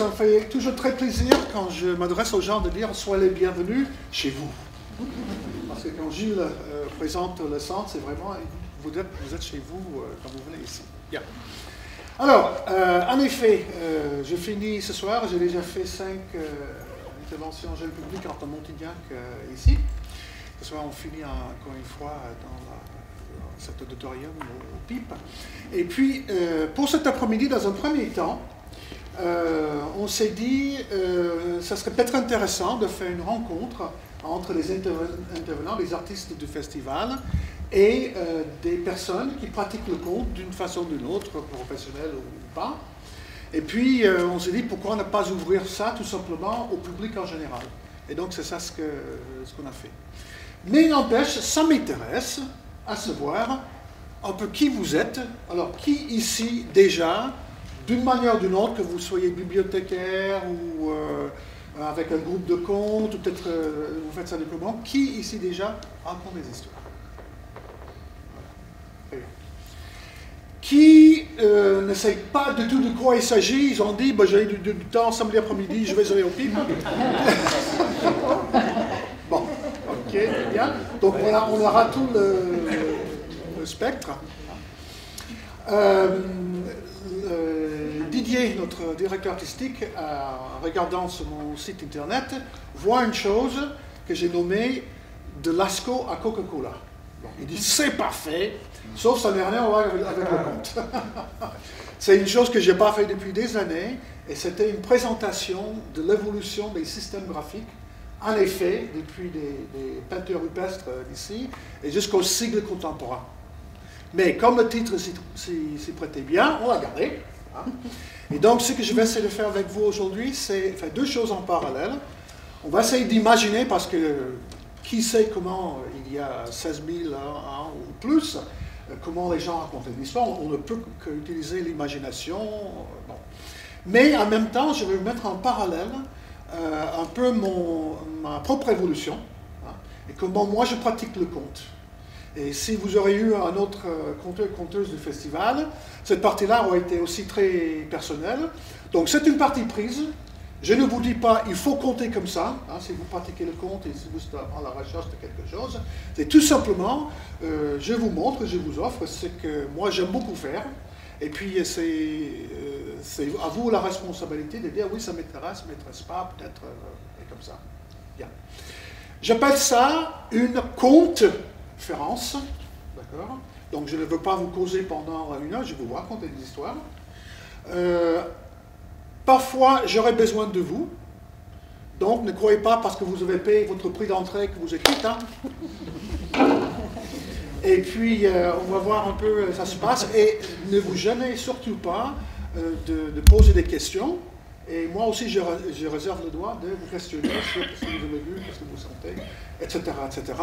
ça me fait toujours très plaisir quand je m'adresse aux gens de dire « Soyez les bienvenus chez vous ». Parce que quand Gilles présente le centre, c'est vraiment « Vous êtes chez vous quand vous venez ici ». Bien. Alors, en effet, je finis ce soir. J'ai déjà fait 5 interventions en jeune public en Montignac ici. Ce soir, on finit encore une fois dans cet auditorium au PIP. Et puis, pour cet après-midi, dans un premier temps, on s'est dit ça serait peut-être intéressant de faire une rencontre entre les intervenants, les artistes du festival, et des personnes qui pratiquent le conte d'une façon ou d'une autre, professionnelle ou pas. Et puis, on s'est dit pourquoi ne pas ouvrir ça tout simplement au public en général. Et donc, c'est ça ce qu'on a fait. Mais n'empêche, ça m'intéresse à savoir un peu qui vous êtes. Alors, qui ici déjà, d'une manière ou d'une autre, que vous soyez bibliothécaire ou avec un groupe de contes, ou peut-être vous faites ça depuis qui ici déjà raconte des histoires? Voilà. Qui ne sait pas du tout de quoi il s'agit? Ils ont dit, bah, j'ai du temps samedi après-midi, je vais aller au PIP. Bon, ok, bien. Donc on aura tout le spectre. Didier, notre directeur artistique, en regardant sur mon site internet, voit une chose que j'ai nommée de Lascaux à Coca-Cola. Bon, il dit c'est parfait, sauf ça n'a rien à voir avec le conte. C'est une chose que je n'ai pas fait depuis des années, et c'était une présentation de l'évolution des systèmes graphiques, en effet, depuis des peintures rupestres d'ici, et jusqu'au sigle contemporain. Mais comme le titre s'y prêtait bien, on l'a gardé. Hein. Et donc, ce que je vais essayer de faire avec vous aujourd'hui, c'est faire 2 choses en parallèle. On va essayer d'imaginer, parce que qui sait comment, il y a 16 000 ans ou plus, comment les gens racontaient l'histoire, on ne peut qu'utiliser l'imagination. Bon. Mais en même temps, je vais mettre en parallèle un peu ma propre évolution, hein, et comment moi je pratique le conte. Et si vous aurez eu un autre conteur et conteuse du festival, cette partie-là aurait été aussi très personnelle. Donc c'est une partie prise. Je ne vous dis pas, il faut compter comme ça, hein, si vous pratiquez le conte et si vous êtes à la recherche de quelque chose. C'est tout simplement, je vous montre, je vous offre ce que moi j'aime beaucoup faire. Et puis c'est à vous la responsabilité de dire oui, ça m'intéresse pas, peut-être comme ça. Bien. J'appelle ça une conférence, d'accord? Donc je ne veux pas vous causer pendant 1 heure, je vais vous raconter des histoires. Parfois, j'aurai besoin de vous. Donc, ne croyez pas parce que vous avez payé votre prix d'entrée que vous êtes quitte. Hein. Et puis, on va voir un peu ça se passe. Et ne vous gênez surtout pas de poser des questions. Et moi aussi, je réserve le droit de vous questionner sur ce que vous avez vu, ce que vous sentez, etc., etc.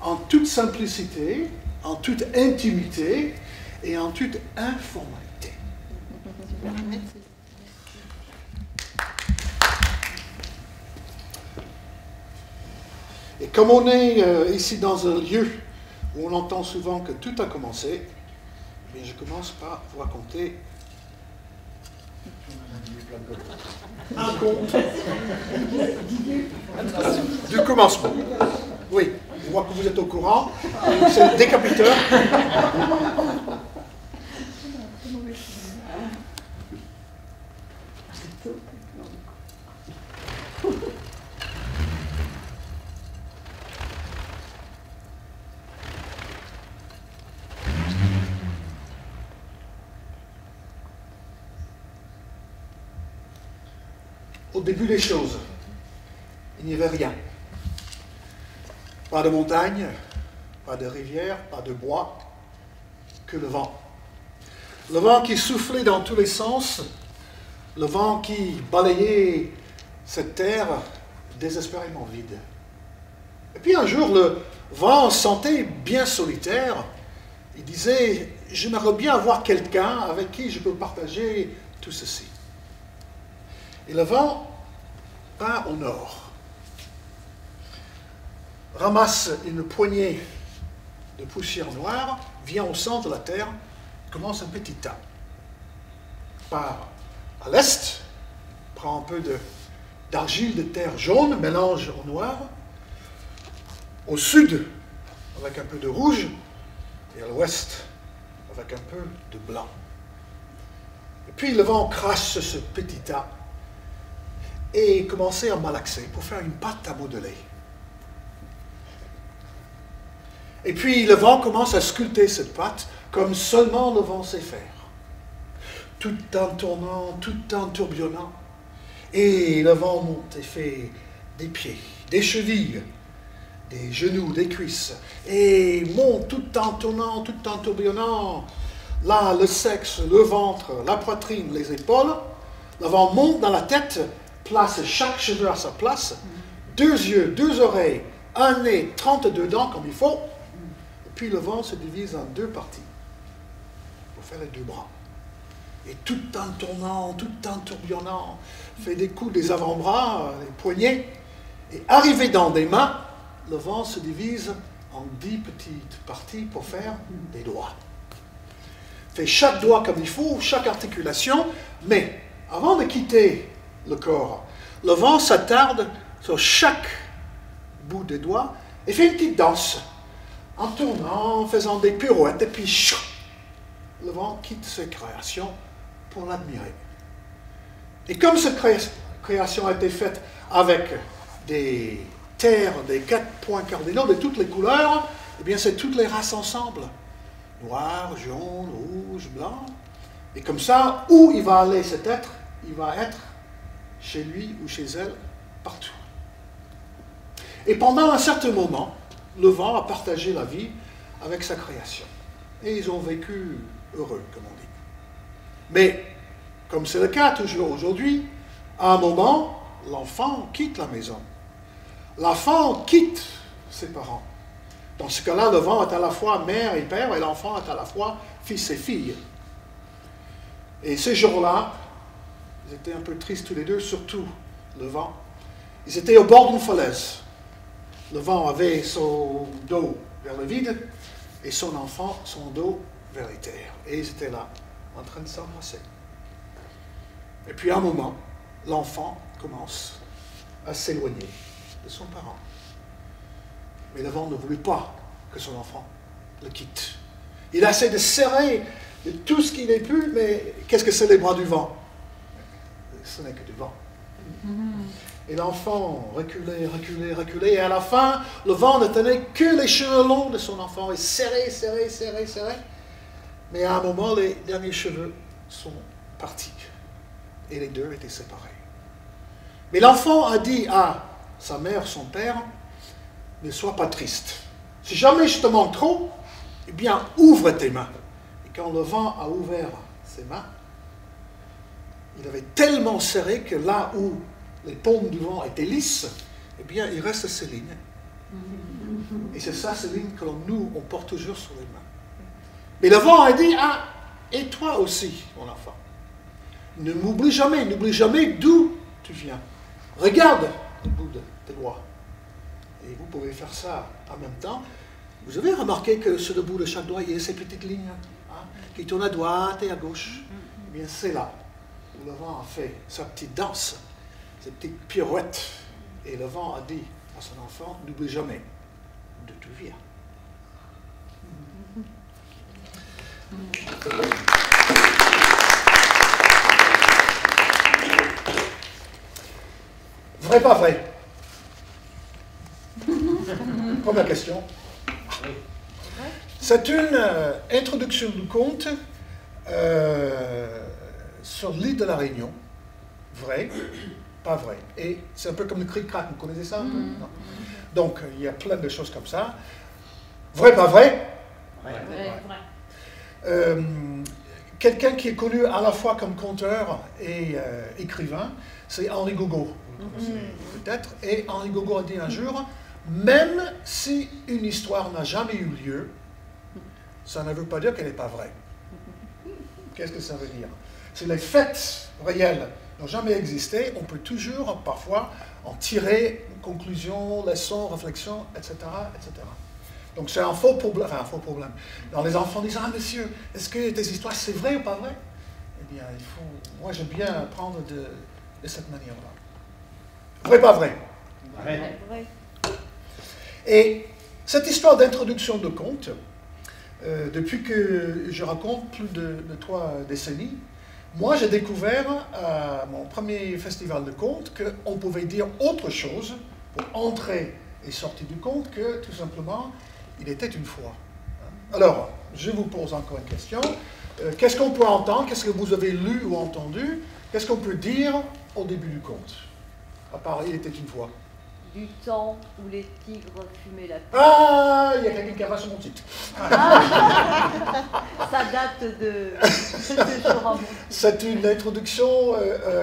En toute simplicité, en toute intimité et en toute informalité. Merci. Et comme on est ici dans un lieu où on entend souvent que tout a commencé, eh bien je commence par vous raconter un conte du commencement. Oui, je vois que vous êtes au courant, c'est le décapiteur. Au début des choses, il n'y avait rien. Pas de montagne, pas de rivière, pas de bois, que le vent. Le vent qui soufflait dans tous les sens, le vent qui balayait cette terre désespérément vide. Et puis un jour, le vent se sentait bien solitaire. Il disait, j'aimerais bien avoir quelqu'un avec qui je peux partager tout ceci. Et le vent part au nord, ramasse une poignée de poussière noire, vient au centre de la terre, commence un petit tas. Part à l'est, prend un peu d'argile de terre jaune, mélange au noir. Au sud, avec un peu de rouge, et à l'ouest, avec un peu de blanc. Et puis le vent crache sur ce petit tas et commençait à malaxer pour faire une pâte à modeler. Et puis le vent commence à sculpter cette pâte comme seulement le vent sait faire. Tout en tournant, tout en tourbillonnant. Et le vent monte et fait des pieds, des chevilles, des genoux, des cuisses. Et monte tout en tournant, tout en tourbillonnant. Là, le sexe, le ventre, la poitrine, les épaules. Le vent monte dans la tête, place chaque cheveu à sa place. 2 yeux, 2 oreilles, un nez, 32 dents comme il faut. Et puis le vent se divise en 2 parties pour faire les 2 bras. Et tout en tournant, tout en tourbillonnant, fait des coups des avant-bras, les poignets. Et arrivé dans des mains, le vent se divise en 10 petites parties pour faire des doigts. Fait chaque doigt comme il faut, chaque articulation, mais avant de quitter le corps, le vent s'attarde sur chaque bout des doigts et fait une petite danse, en tournant, en faisant des pirouettes, et puis chou, le vent quitte ses créations pour l'admirer. Et comme cette création a été faite avec des terres, des 4 points cardinaux de toutes les couleurs, eh bien c'est toutes les races ensemble. Noir, jaune, rouge, blanc. Et comme ça, où il va aller cet être, il va être chez lui ou chez elle, partout. Et pendant un certain moment, le vent a partagé la vie avec sa création. Et ils ont vécu heureux, comme on dit. Mais, comme c'est le cas toujours aujourd'hui, à un moment, l'enfant quitte la maison. L'enfant quitte ses parents. Dans ce cas-là, le vent est à la fois mère et père, et l'enfant est à la fois fils et fille. Et ces jours-là, ils étaient un peu tristes tous les deux, surtout le vent. Ils étaient au bord d'une falaise. Le vent avait son dos vers le vide, et son enfant, son dos vers les terres. Et ils étaient là, en train de s'embrasser. Et puis à un moment, l'enfant commence à s'éloigner de son parent. Mais le vent ne voulut pas que son enfant le quitte. Il essaie de serrer de tout ce qu'il est pu, mais qu'est-ce que c'est les bras du vent? Ce n'est que du vent. Et l'enfant reculait, reculait, reculait, et à la fin, le vent ne tenait que les cheveux longs de son enfant, et serré, serré, serré, serré. Mais à un moment, les derniers cheveux sont partis, et les deux étaient séparés. Mais l'enfant a dit à sa mère, son père, ne sois pas triste. Si jamais je te manque trop, eh bien, ouvre tes mains. Et quand le vent a ouvert ses mains, il avait tellement serré que là où les paumes du vent étaient lisses, eh bien, il reste ces lignes. Et c'est ça, ces lignes que nous, on porte toujours sur les mains. Mais le vent a dit, ah, et toi aussi, mon enfant, ne m'oublie jamais, n'oublie jamais d'où tu viens. Regarde le bout de tes doigts. Et vous pouvez faire ça en même temps. Vous avez remarqué que sur le bout de chaque doigt, il y a ces petites lignes qui tournent à droite et à gauche. Eh bien, c'est là où le vent a fait sa petite danse, cette petite pirouette. Et le vent a dit à son enfant, n'oublie jamais d'où tu viens. Vrai, pas vrai? Première question. C'est une introduction du conte sur l'île de la Réunion. Vrai, pas vrai. Et c'est un peu comme le cric-crac, vous connaissez ça un peu? Non. Donc, il y a plein de choses comme ça. Vrai, pas vrai? Vrai. Quelqu'un qui est connu à la fois comme conteur et écrivain, c'est Henri Gogo. Vous le connaissez peut-être. Et Henri Gogo a dit un jour, même si une histoire n'a jamais eu lieu, ça ne veut pas dire qu'elle n'est pas vraie. Qu'est-ce que ça veut dire? Si les faits réels n'ont jamais existé, on peut toujours, parfois, en tirer une conclusion, leçon, réflexion, etc., etc. Donc c'est un faux problème. Enfin, un faux problème. Alors les enfants disent, ah monsieur, est-ce que tes histoires, c'est vrai ou pas vrai? Eh bien, moi j'aime bien prendre de de cette manière-là. Vrai, pas vrai? Vrai. Vrai. Et cette histoire d'introduction de conte, depuis que je raconte plus de 3 décennies, moi j'ai découvert à mon premier festival de conte qu'on pouvait dire autre chose pour entrer et sortir du conte que tout simplement il était une fois. Alors, je vous pose encore une question. Qu'est-ce qu'on peut entendre? Qu'est-ce que vous avez lu ou entendu? Qu'est-ce qu'on peut dire au début du conte? À part il était une fois. Du temps où les tigres fumaient la terre. Ah, il y a quelqu'un qui a sur mon titre. Ça date de ce jour en mon. C'est une introduction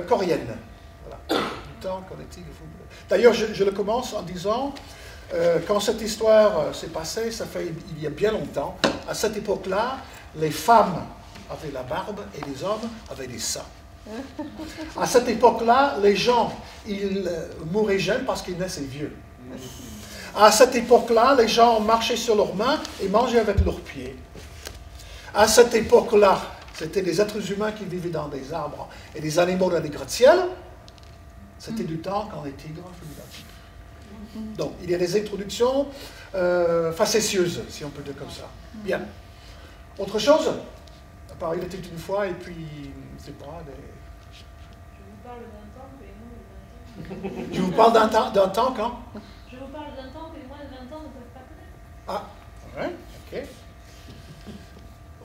coréenne. Voilà. Du temps quand les tigres fument. D'ailleurs, je le commence en disant, quand cette histoire s'est passée, ça fait il y a bien longtemps, à cette époque-là, les femmes avaient la barbe et les hommes avaient des seins. À cette époque-là, les gens, ils mouraient jeunes parce qu'ils naissaient vieux. À cette époque-là, les gens marchaient sur leurs mains et mangeaient avec leurs pieds. À cette époque-là, c'était des êtres humains qui vivaient dans des arbres et des animaux dans des gratte-ciel. C'était du temps quand les tigres fumaient la tigre. Donc, il y a des introductions facétieuses, si on peut dire comme ça. Bien. Autre chose? À part, il était une fois, et puis, je sais pas, Je vous parle d'un temps, mais Je vous parle d'un moins de 20 ans. temps quand? Je vous parle d'un temps que moins de 20 ans ne peuvent pas connaître. Ah, ouais, ok.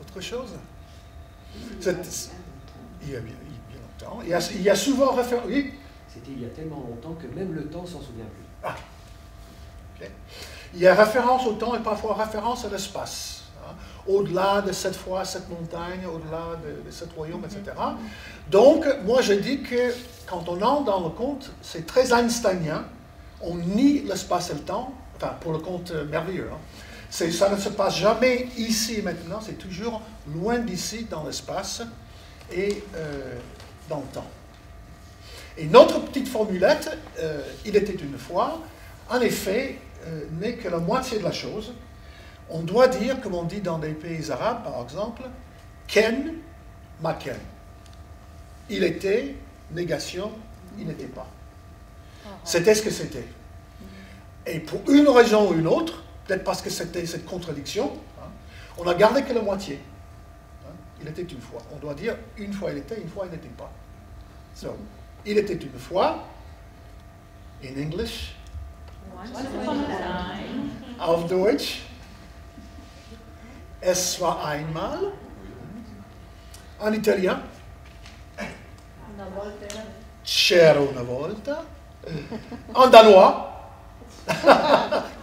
Autre chose? Il y a bien longtemps. Il y a souvent référence. Oui? C'était il y a tellement longtemps que même le temps s'en souvient plus. Ah, ok. Il y a référence au temps et parfois référence à l'espace. Au-delà de cette fois, cette montagne, au-delà de ce royaume, etc. Donc, moi je dis que quand on entre dans le conte, c'est très einsteinien. On nie l'espace et le temps, enfin pour le conte merveilleux. Ça ne se passe jamais ici et maintenant, c'est toujours loin d'ici dans l'espace et dans le temps. Et notre petite formulette, il était une fois, en effet, n'est que la moitié de la chose. On doit dire, comme on dit dans des pays arabes, par exemple, Ken, ma Ken. Il était, négation, il n'était pas. C'était ce que c'était. Et pour une raison ou une autre, peut-être parce que c'était cette contradiction, on n'a gardé que la moitié. Il était une fois. On doit dire, une fois il était, une fois il n'était pas. So, il était une fois, in English, Once upon a time. auf Deutsch, es war einmal, en italien, Una volta. c'era una volta, en danois,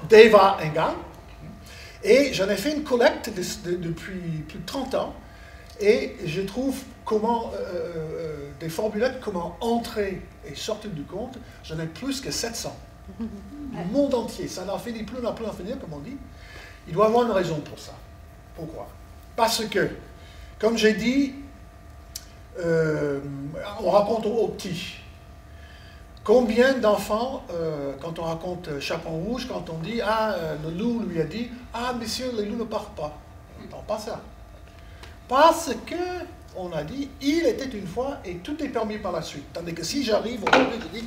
Deva en gang. Et j'en ai fait une collecte depuis plus de 30 ans, et je trouve comment, des formulettes, comment entrer et sortir du conte, j'en ai plus que 700. Du monde entier, ça n'en finit plus, n'en finir, comme on dit. Il doit y avoir une raison pour ça. Pourquoi? Parce que, comme j'ai dit, on raconte aux petits. Combien d'enfants, quand on raconte Chaperon Rouge, quand on dit, le loup lui a dit, monsieur, les loups ne partent pas. On n'entend pas ça. Parce que, on a dit, il était une fois et tout est permis par la suite. Tandis que si j'arrive aujourd'hui, je dis,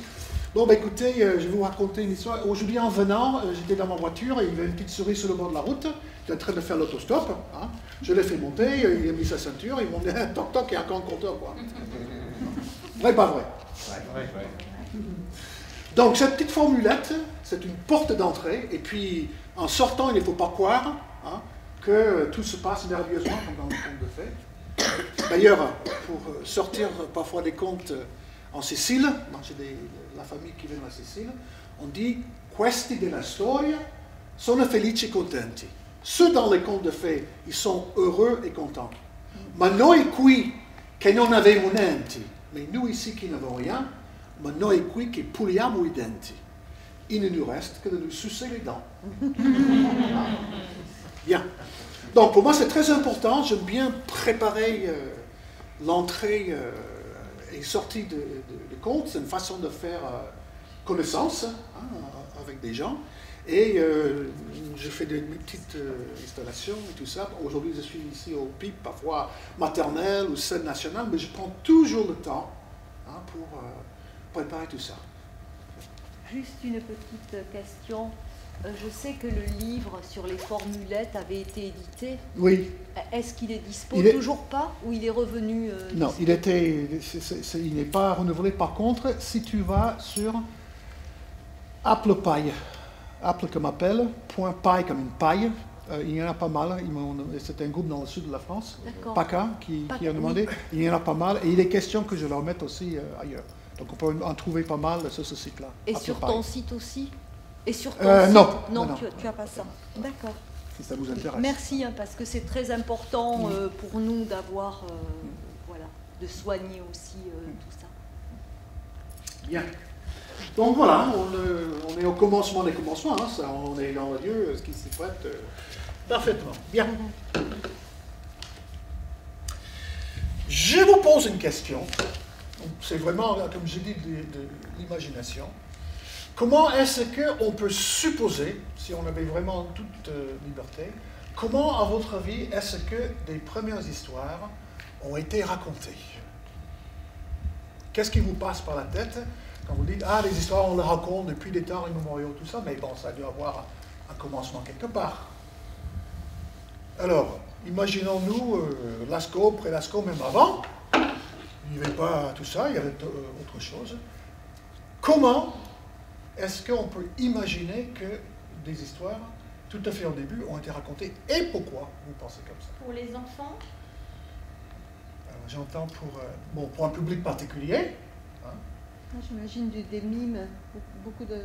bon, ben écoutez, je vais vous raconter une histoire. Aujourd'hui, en venant, j'étais dans ma voiture et il y avait une petite souris sur le bord de la route. J'étais en train de faire l'autostop. Hein. Je l'ai fait monter, il a mis sa ceinture, ils m'ont dit, toc toc, il y a encore un compteur, quoi. Vrai, pas vrai? Ouais. Donc, cette petite formulette, c'est une porte d'entrée. Et puis, en sortant, il ne faut pas croire que tout se passe merveilleusement comme dans le conte de fées. D'ailleurs, pour sortir parfois des contes en Sicile, moi j'ai la famille qui vient de la Sicile, on dit questi della storia sono felici e contenti. Ceux dans les contes de fées, ils sont heureux et contents. Ma noi qui che non avevamo niente, mais nous ici qui n'avons rien, ma noi qui che puliamo i denti. Il ne nous reste que de nous sucer les dents. Bien. Donc pour moi c'est très important, j'aime bien préparer l'entrée et sortie de conte, c'est une façon de faire connaissance avec des gens. Et je fais mes petites installations et tout ça. Aujourd'hui je suis ici au PIP, parfois maternelle ou scène nationale, mais je prends toujours le temps pour préparer tout ça. Juste une petite question. Je sais que le livre sur les formulettes avait été édité. Oui. Est-ce qu'il est dispo? Il est- Toujours pas? Ou il est revenu Non, dispo? il n'est pas renouvelé. Par contre, si tu vas sur ApplePie, Apple comme appel, .pie comme une paille, il y en a pas mal. C'est un groupe dans le sud de la France, D'accord. PACA, qui a demandé. Oui. Il y en a pas mal. Et il est question que je leur mette aussi ailleurs. Donc on peut en trouver pas mal sur ce site-là. Et sur ApplePie, ton site aussi? Et sur ton site? non, Non, non. tu n'as pas ça. D'accord. si ça vous intéresse. Merci, hein, parce que c'est très important pour nous d'avoir, voilà, de soigner aussi tout ça. Bien. Donc voilà, on est au commencement des commencements. Hein, ça, on est dans le Dieu, ce qui s'y prête parfaitement. Bien. Je vous pose une question. C'est vraiment, comme j'ai dit, de l'imagination. Comment est-ce qu'on peut supposer, si on avait vraiment toute liberté, comment, à votre avis, est-ce que des premières histoires ont été racontées? Qu'est-ce qui vous passe par la tête quand vous dites « Ah, les histoires, on les raconte depuis des temps immémoriaux, tout ça », mais bon, ça a dû avoir un commencement quelque part. Alors, imaginons-nous Lascaux, pré-Lascaux, même avant. Il n'y avait pas tout ça, il y avait autre chose. Comment est-ce qu'on peut imaginer que des histoires, tout à fait au début, ont été racontées et pourquoi vous pensez comme ça? Pour les enfants, Alors, j'entends pour un public particulier. Hein. Moi, j'imagine des mimes, beaucoup de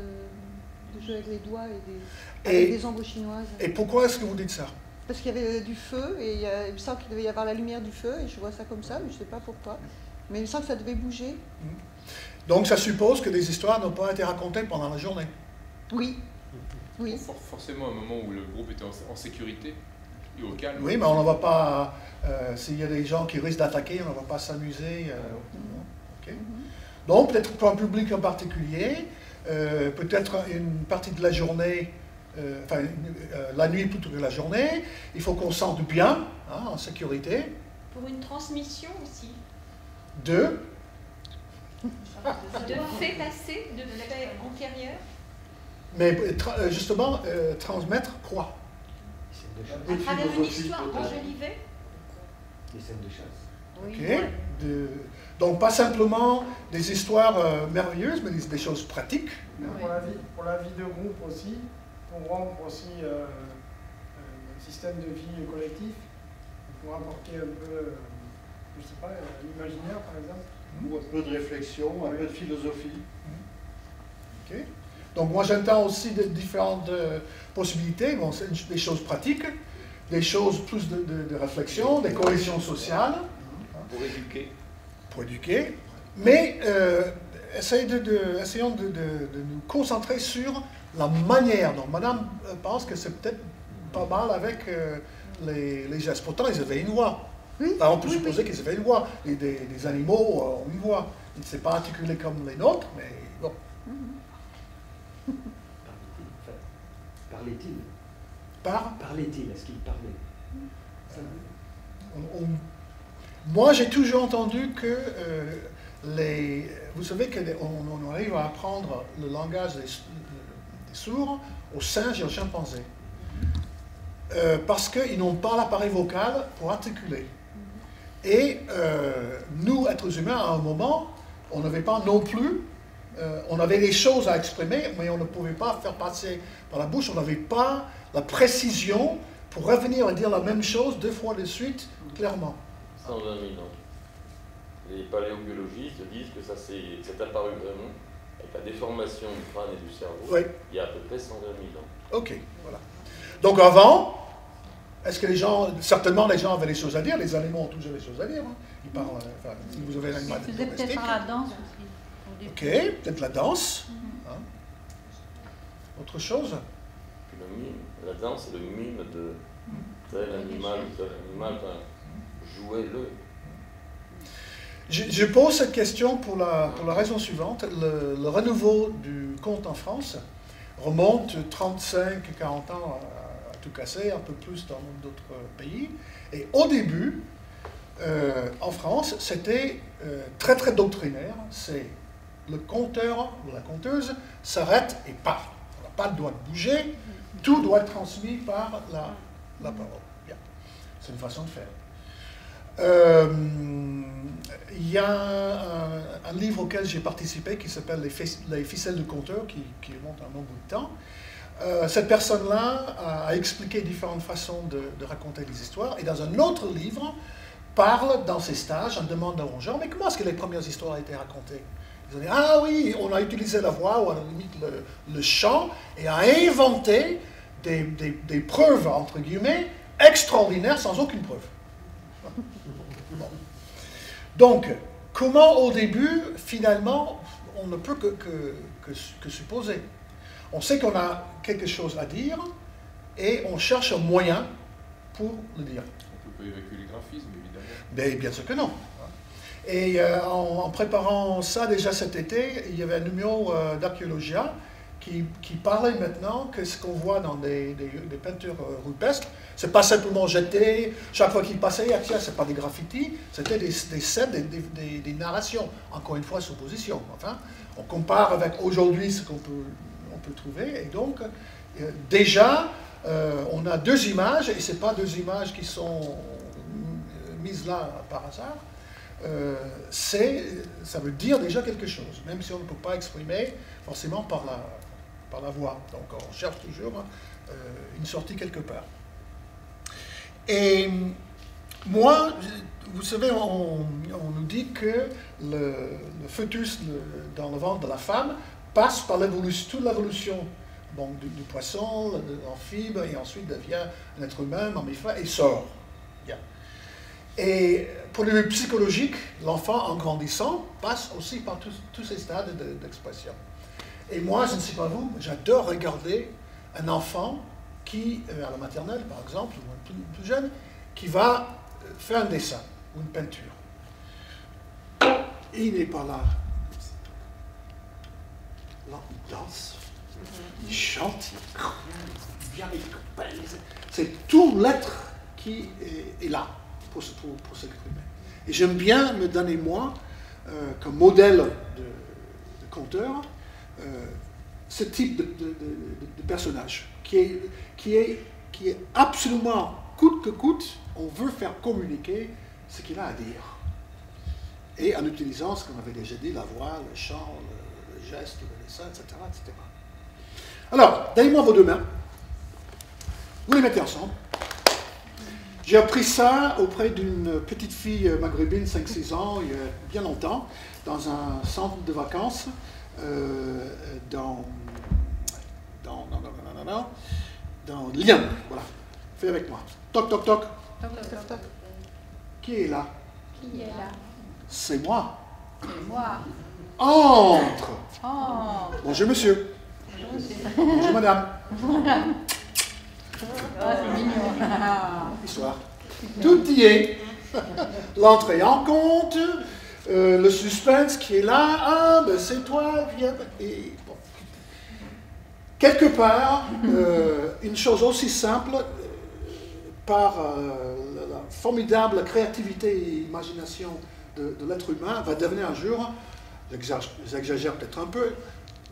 jeux avec les doigts et Et- avec des ombres chinoises. Et pourquoi est-ce que vous dites ça? Parce qu'il y avait du feu, et il me semble qu'il devait y avoir la lumière du feu, et je vois ça comme ça, mais je ne sais pas pourquoi. Mais il me semble que ça devait bouger. Donc ça suppose que des histoires n'ont pas été racontées pendant la journée. Oui. Oui. Forcément, un moment où le groupe était en sécurité et au calme. Oui, mais on ne va pas, s'il y a des gens qui risquent d'attaquer, on ne va pas s'amuser. Ok. Donc peut-être pour un public en particulier, peut-être une partie de la journée, la nuit plutôt que la journée, il faut qu'on sente bien, hein, en sécurité, pour une transmission aussi, de... de faits passés, de faits antérieurs, Mais justement, transmettre quoi? à travers une histoire enjolivée. Des scènes de chasse. Oui, Ok. ouais. Donc pas simplement des histoires merveilleuses, mais des choses pratiques. Pour la vie de groupe aussi, pour rendre aussi un système de vie collectif, pour apporter un peu, je sais pas, l'imaginaire par exemple. Ou un peu de réflexion, un peu de philosophie. Ok. Donc moi j'entends aussi de différentes possibilités. Bon, c'est des choses pratiques, des choses plus de réflexion, des cohésions sociales. Pour éduquer. Pour éduquer. Mais essayons de nous concentrer sur la manière dont Madame pense que c'est peut-être pas mal avec les gestes. Pourtant, ils avaient une voix. Oui, Là, on peut oui, supposer qu'ils avaient une voix. Et des animaux ont une voix. Ils ne s'est pas articulés comme les nôtres, mais bon. Parlait-il Par, Parlait-il? Est-ce qu'il parlait? moi, j'ai toujours entendu que vous savez qu'on arrive à apprendre le langage des sourds aux singes et aux chimpanzés. Parce qu'ils n'ont pas l'appareil vocal pour articuler. Et nous, êtres humains, à un moment, on n'avait pas non plus, on avait des choses à exprimer, mais on ne pouvait pas faire passer par la bouche, on n'avait pas la précision pour revenir et dire la même chose 2 fois de suite, clairement. 120 000 ans. Les paléobiologistes disent que ça c'est apparu vraiment avec la déformation du crâne et du cerveau Oui. il y a à peu près 120 000 ans. Ok, voilà. Donc avant, est-ce que les gens, certainement les gens avaient des choses à dire, les animaux ont toujours des choses à dire. Hein. Ils parlent, si vous avez un animal C'était peut-être domestique. par la danse aussi. Ok, peut-être la danse. Hein. Autre chose? Puis le mime, la danse c'est le mime de tel animal, jouez-le. Je pose cette question pour la raison suivante. Le renouveau du conte en France remonte 35-40 ans à tout casser, un peu plus dans d'autres pays. Et au début, en France, c'était très très doctrinaire. C'est le conteur ou la conteuse s'arrête et parle. La patte doit bouger, tout doit être transmis par la parole. Bien. C'est une façon de faire. Il y a un livre auquel j'ai participé qui s'appelle Les ficelles du conteur, qui remonte un bon bout de temps. Cette personne-là a expliqué différentes façons de raconter des histoires, et dans un autre livre, parle dans ses stages en demandant aux gens, mais comment est-ce que les premières histoires ont été racontées? Ils ont dit, ah oui, on a utilisé la voix, ou à la limite le chant, et a inventé des preuves, entre guillemets, extraordinaires sans aucune preuve. Bon. Donc, comment au début, finalement, on ne peut que supposer. On sait qu'on a quelque chose à dire et on cherche un moyen pour le dire. On peut pas évacuer les graphismes, évidemment. Mais bien sûr que non. Et en préparant ça déjà cet été, il y avait un numéro d'Archéologia qui parlait maintenant que ce qu'on voit dans des peintures rupestres, c'est pas simplement jeté, chaque fois qu'il passait, ah, tiens, c'est pas des graffitis, c'était des scènes, des narrations, encore une fois, supposition. Enfin, on compare avec aujourd'hui ce qu'on peut trouver, et donc, déjà, on a deux images, et ce n'est pas deux images qui sont mises là par hasard, ça veut dire déjà quelque chose, même si on ne peut pas exprimer forcément par la voix. Donc on cherche toujours une sortie quelque part. Et moi, vous savez, on nous dit que le fœtus dans le ventre de la femme passe par toute l'évolution du poisson, de l'amphibie, et ensuite devient un être humain, mammifère, et sort. Yeah. Et pour le vue psychologique, l'enfant en grandissant passe aussi par tous ces stades d'expression. Et moi, je ne sais pas vous, j'adore regarder un enfant qui, à la maternelle par exemple, ou un plus jeune, qui va faire un dessin ou une peinture. Et il n'est pas là. Là, il danse, il chante, il vient avec les copains. C'est tout l'être qui est là pour cet être humain. Et j'aime bien me donner, moi, comme modèle de conteur, ce type de personnage qui est absolument, coûte que coûte, on veut faire communiquer ce qu'il a à dire. Et en utilisant ce qu'on avait déjà dit, la voix, le chant, le geste, le dessin, etc., etc. Alors, donnez-moi vos deux mains. Vous les mettez ensemble. J'ai appris ça auprès d'une petite fille maghrébine, 5-6 ans, il y a bien longtemps, dans un centre de vacances, dans Lyon. Voilà. Fais avec moi. Toc, toc, toc. Toc, toc, toc. Qui est là? Qui est là? C'est moi. C'est moi. Entre. Oh. Bonjour, monsieur. Bonjour, madame. C'est mignon. Histoire. Tout y est. L'entrée en compte, le suspense qui est là. Ah, ben c'est toi, viens. Et, bon. Quelque part, une chose aussi simple, par la formidable créativité et imagination de l'être humain, va devenir un jour, j'exagère peut-être un peu,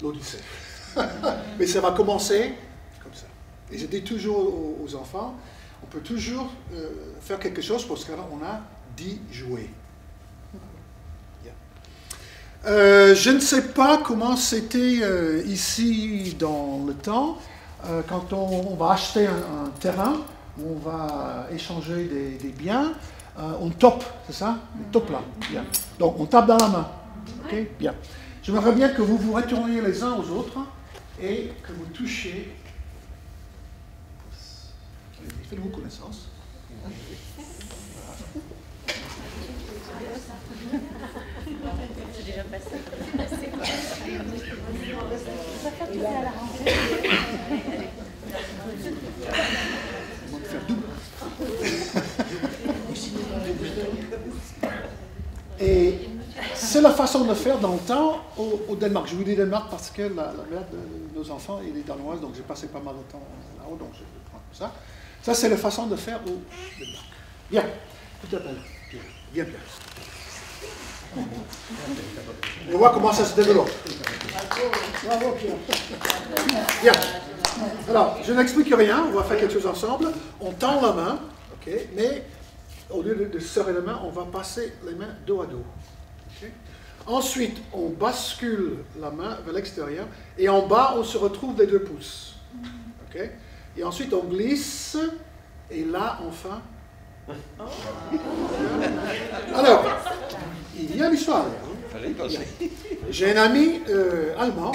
l'Odyssée. Mais ça va commencer comme ça. Et je dis toujours aux enfants, on peut toujours faire quelque chose parce qu'on a dit jouer. Je ne sais pas comment c'était ici dans le temps, quand on va acheter un terrain, où on va échanger des biens, on tape, c'est ça? On tape là. Bien. Donc on tape dans la main. Ok? Bien. J'aimerais bien que vous vous retourniez les uns aux autres et que vous touchiez. Faites-vous connaissance. C'est déjà passé. On va faire double. Et c'est la façon de faire dans le temps au Danemark. Je vous dis Danemark parce que la mère de nos enfants est danoise, donc j'ai passé pas mal de temps là-haut, donc je prends ça. Ça, c'est la façon de faire au Danemark. Bien. Tu t'appelles Pierre. Bien, Pierre. On voit comment ça se développe. Bravo Pierre. Bien. Alors, je n'explique rien, on va faire quelque chose ensemble. On tend la main, ok, mais au lieu de serrer la main, on va passer les mains dos à dos. Okay. Ensuite, on bascule la main vers l'extérieur et en bas, on se retrouve les 2 pouces. Okay. Et ensuite, on glisse et là, enfin. Alors, il y a l'histoire. J'ai un ami allemand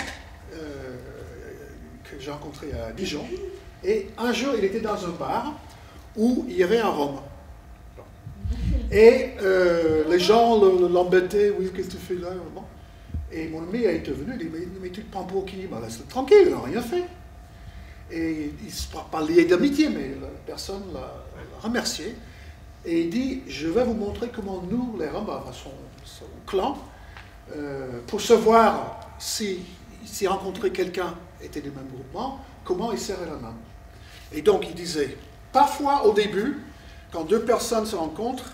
que j'ai rencontré à Dijon et un jour, il était dans un bar où il y avait un rhum. Et les gens l'embêtaient, oui, qu'est-ce que tu fais là? Bon. Et mon ami a été venu, il dit, mais tu te prends pour qui? Ben, laisse-le tranquille, il n'a rien fait. Et il ne se pas lié d'amitié, mais la personne l'a remercié. Et il dit, je vais vous montrer comment nous, les Roms, enfin son clan, pour savoir si rencontrer quelqu'un était du même groupement, comment il serrait la main. Et donc il disait, parfois au début, quand 2 personnes se rencontrent,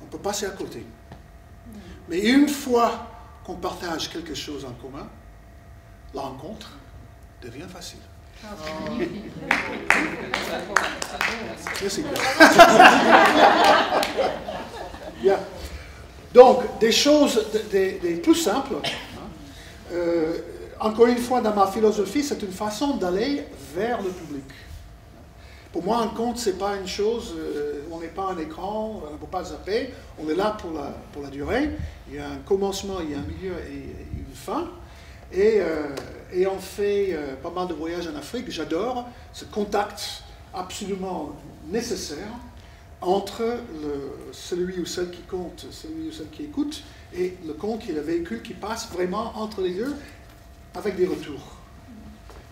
on peut passer à côté. Mais une fois qu'on partage quelque chose en commun, la rencontre devient facile. Merci. Bien. Donc, des choses des plus simples. Hein. Encore une fois, dans ma philosophie, c'est une façon d'aller vers le public. Pour moi, un conte, ce n'est pas une chose, on n'est pas un écran, on ne peut pas zapper, on est là pour la durée. Il y a un commencement, il y a un milieu et une fin. Et on fait pas mal de voyages en Afrique. J'adore ce contact absolument nécessaire entre celui ou celle qui compte, celui ou celle qui écoute, et le conte qui est le véhicule qui passe vraiment entre les deux avec des retours.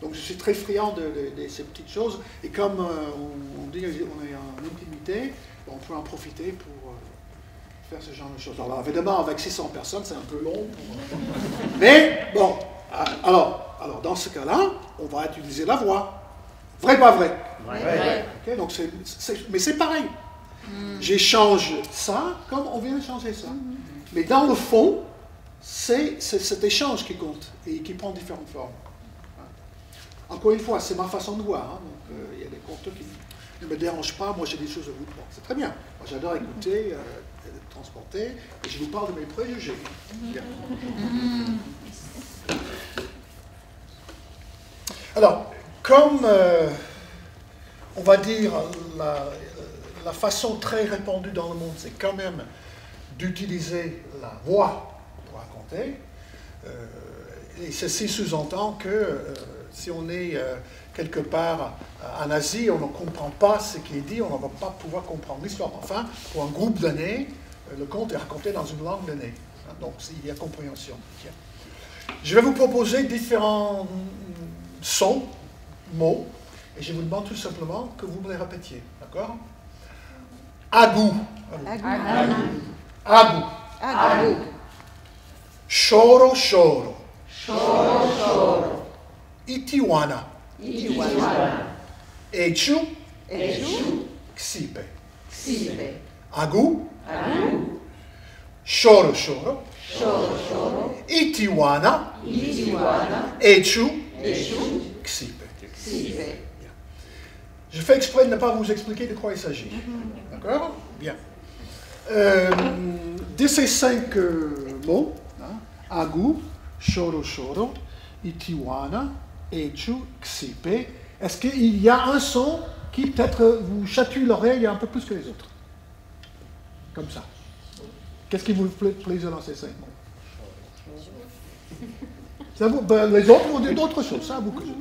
Donc je suis très friand de ces petites choses. Et comme on dit, on est en intimité, on peut en profiter pour faire ce genre de choses. Alors évidemment, avec 600 personnes, c'est un peu long. Mais bon, alors dans ce cas-là, on va utiliser la voix. Vrai, pas vrai? Vrai. Okay, donc mais c'est pareil. J'échange ça comme on vient de changer ça. Mais dans le fond, c'est cet échange qui compte et qui prend différentes formes. Encore une fois, c'est ma façon de voir. Hein. Donc, il y a des conteurs qui ne me dérangent pas. Moi, j'ai des choses à vous dire. C'est très bien. Moi, j'adore écouter, transporter, et je vous parle de mes préjugés. Bien. Alors, comme on va dire la façon très répandue dans le monde, c'est quand même d'utiliser la voix pour raconter. Et ceci sous-entend que si on est quelque part en Asie, on ne comprend pas ce qui est dit, on ne va pas pouvoir comprendre l'histoire. Enfin, pour un groupe donné, le conte est raconté dans une langue donnée. Donc, il y a compréhension. Tiens. Je vais vous proposer différents sons, mots, et je vous demande tout simplement que vous me les répétiez. D'accord? Agou. Agou. Agou. Choro, choro. Choro, choro. Itiwana. Itiwana. Echu. Echu. Xipe. Xipe. Agou. Agou. Choro, choro. Choro, choro. Itiwana. Itiwana. Echu. Echu. Xipe. Xipe. Je fais exprès de ne pas vous expliquer de quoi il s'agit. D'accord? Bien. De ces 5 mots, hein, Agou, Choro, choro, Itiwana, Echu, Xipe, est-ce qu'il y a un son qui peut-être vous chatouille l'oreille un peu plus que les autres? Comme ça. Qu'est-ce qui vous plaît dans ces 5 mots? Ça vous, ben, les autres vont dire d'autres choses, ça vous que je...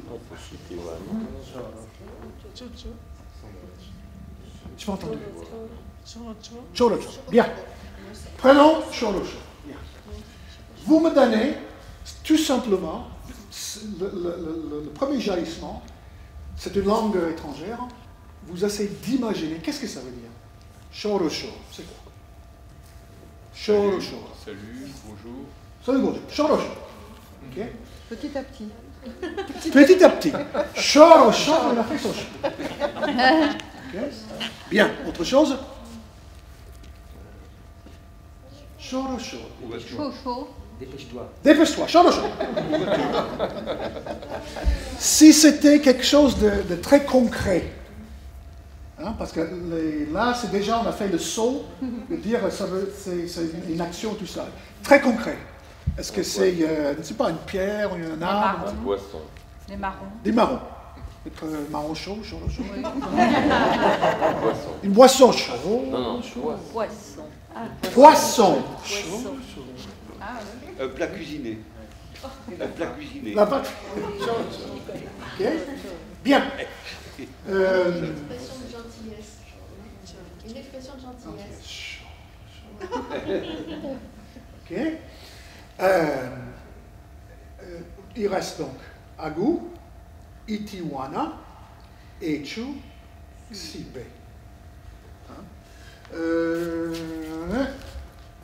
Tu m'as entendu? Choro, choro. Bien. Prenons choro, choro. Bien. Vous me donnez tout simplement le premier jaillissement. C'est une langue étrangère. Vous essayez d'imaginer. Qu'est-ce que ça veut dire? Choro, choro. C'est quoi? Choro, choro. Salut, bonjour. Salut, bonjour. Choro, choro. Ok? Petit à petit. Petit à petit. Choro, choro, il a fait son choro. Okay. Bien. Autre chose? Shoro, shoro. Chaud, chaud. Dépêche-toi. Dépêche-toi, shoro, shoro. Si c'était quelque chose de très concret, hein, parce que là, c'est déjà, on a fait le saut de dire c'est une action tout ça. Très concret. Est-ce que c'est, je ne sais pas, une pierre, un arbre? Un poisson. Les marrons. Des marrons. Peut-être marron chaud, chaud, chaud. Un poisson. Une boisson chaude. Non, non, Poisson. Ah, Poisson. poisson. Un plat cuisiné. Un plat cuisiné. La pâte. Ok. Bien. Une expression de gentillesse. Une expression de gentillesse. Ok. Il reste donc Agu, Itiwana, Echu, Xipe.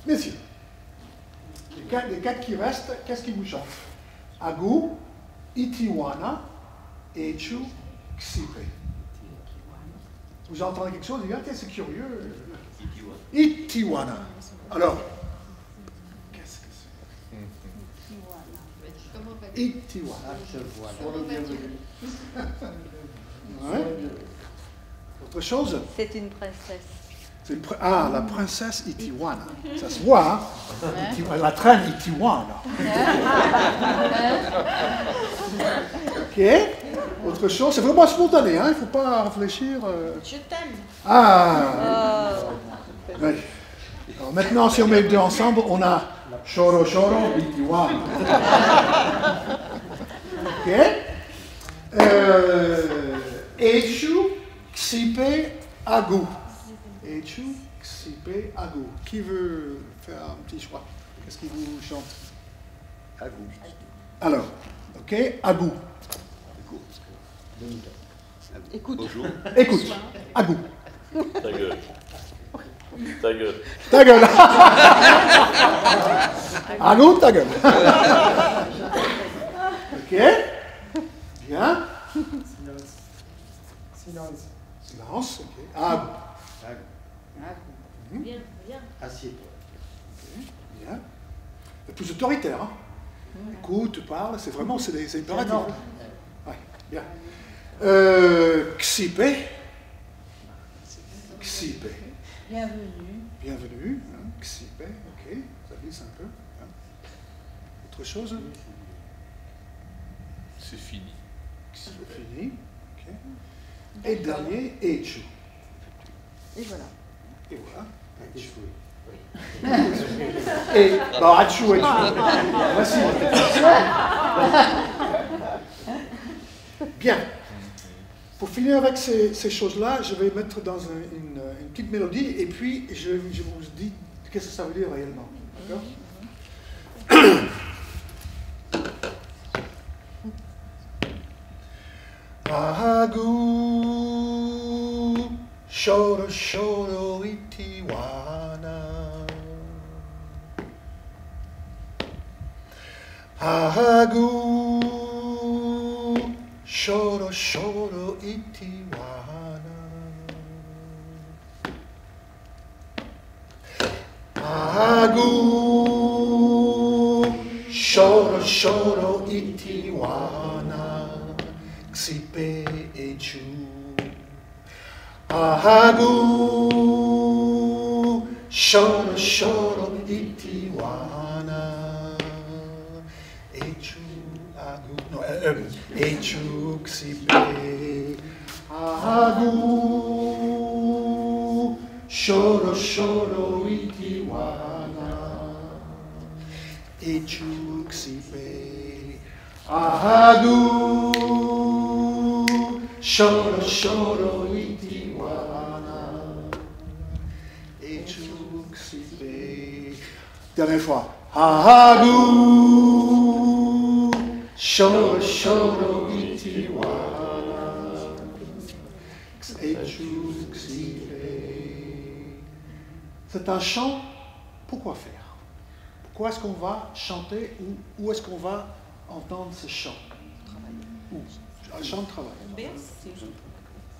Messieurs, les quatre qui restent, qu'est-ce qui vous chante? Agu, Itiwana, Echu, Xipe. Vous entendez quelque chose? Vous dites, c'est curieux. Itiwana. Alors, qu'est-ce que c'est? Itiwana. Ouais. Autre chose? C'est une princesse. Ah, la princesse Itiwana. Ça se voit, hein? La traîne Itiwana. Ok. Autre chose? C'est vraiment spontané, hein? Il ne faut pas réfléchir. Je t'aime. Ah! Oui. Alors maintenant, si on met les deux ensemble, on a Shoro Shoro Itiwana. Ok. Echu, Xipe, Agu. Echu, Xipe, Agu. Qui veut faire un petit choix? Qu'est-ce qui vous chante? Agu. Alors, ok, Agu. Écoute. Bonjour. Écoute, Agu. Ta gueule. Ta gueule. Ta gueule. Agu, ta gueule. Ok. Bien. Silence. Silence. Ok. Agu. Bien, bien. Assieds-toi. Bien. C'est plus autoritaire. Hein? Écoute, parle, c'est vraiment, c'est impératif. Ouais, bien. Xipe. Xipe. Bienvenue. Bienvenue. Hein? Xipe, ok. Ça glisse un peu. Hein? Autre chose? C'est fini. Xipe, fini. Ok. Et dernier, Echu. Et voilà. Et voilà. Echu. Et, bon, Achu, Echu. Voici votre question. Bien. Pour finir avec ces choses-là, je vais mettre dans une petite mélodie et puis je vous dis qu'est-ce que ça veut dire réellement. D'accord? Agu, shoro shoro itiwana. Agu, shoro shoro itiwana. Agu, shoro shoro itiwana. Xipe Echu. Agu, shoro shoro itiwana. Echu, agu, no, Echu, Xipe. Agu, shoro shoro itiwana. Echu, Xipe. Agu, shoro shoro itiwana. Echu, Xipe. Dernière fois. Agu, shoro shoro itiwana. Echu, Xipe. C'est un chant. Pourquoi faire? Pourquoi est-ce qu'on va chanter ou où est-ce qu'on va entendre ce chant? Où? Un chant de travail.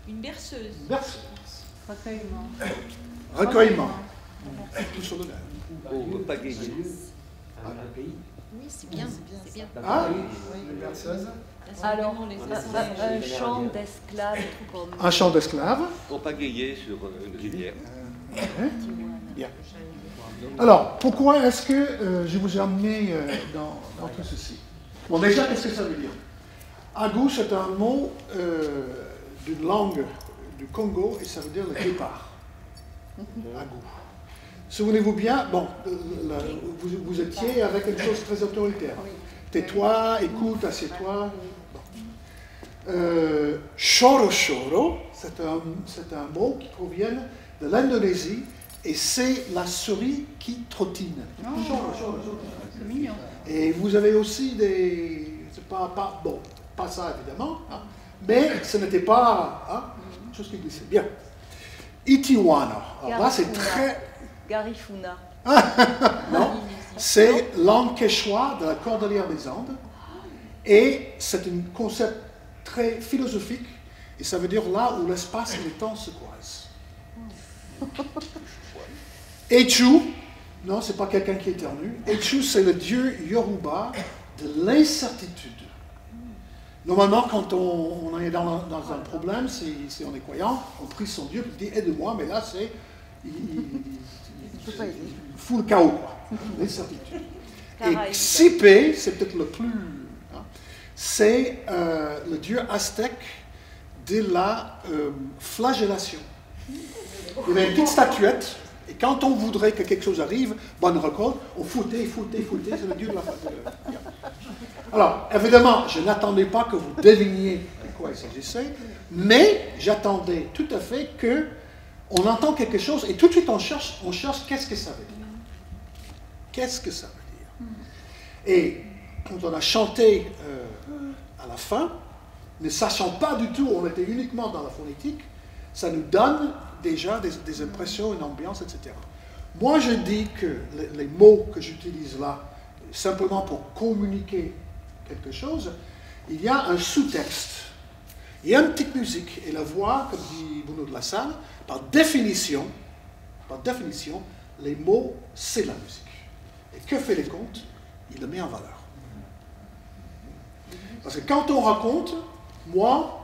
Une berceuse. Berceuse. Recueillement. Recueillement. Tout sur le Oh, pagayer. Un pays. Oui, c'est bien, c'est bien. Ah, Une berceuse. Alors, un champ d'esclaves comme... un champ d'esclaves. Pour pagayer sur une rivière. Bien. Alors, pourquoi est-ce que je vous ai amené dans tout ceci? Bon, déjà, qu'est-ce que ça veut dire? Agou, c'est un mot d'une langue du Congo et ça veut dire le départ. Agou. Souvenez-vous bien, bon, vous étiez avec une chose très autoritaire. Tais-toi, écoute, assieds-toi. Choro choro, c'est un mot qui provient de l'Indonésie et c'est la souris qui trottine. Choro choro choro. C'est mignon. Et vous avez aussi des... C'est pas ça évidemment, hein, mais ce n'était pas une chose qui glissait. Bien. Itiwana. Alors là, c'est très... Garifuna. Non, c'est langue quechua de la Cordillère des Andes. Et c'est un concept très philosophique. Et ça veut dire là où l'espace et le temps se croisent. Echu, non, c'est pas quelqu'un qui éternue. Echu, c'est le dieu Yoruba de l'incertitude. Normalement, quand on est dans un problème, si on est croyant, on prie son Dieu, il dit aide-moi, mais là, c'est. Il fout le chaos, quoi. L'incertitude. Et Xipe, c'est peut-être le plus. Hein, c'est le dieu aztèque de la flagellation. Il y avait une petite statuette. Et quand on voudrait que quelque chose arrive, bonne récolte, on foutait, c'est le dieu de la flagellation. Alors, évidemment, je n'attendais pas que vous deviniez de quoi il s'agissait, mais j'attendais tout à fait qu'on entend quelque chose et tout de suite on cherche qu'est-ce que ça veut dire. Qu'est-ce que ça veut dire? Et quand on a chanté à la fin, ne sachant pas du tout, on était uniquement dans la phonétique, ça nous donne déjà des impressions, une ambiance, etc. Moi, je dis que les mots que j'utilise là, simplement pour communiquer quelque chose, il y a un sous-texte. Il y a une petite musique. Et la voix, comme dit Bruno de la Salle, par définition, les mots, c'est la musique. Et que fait les contes? Il le met en valeur. Parce que quand on raconte, moi,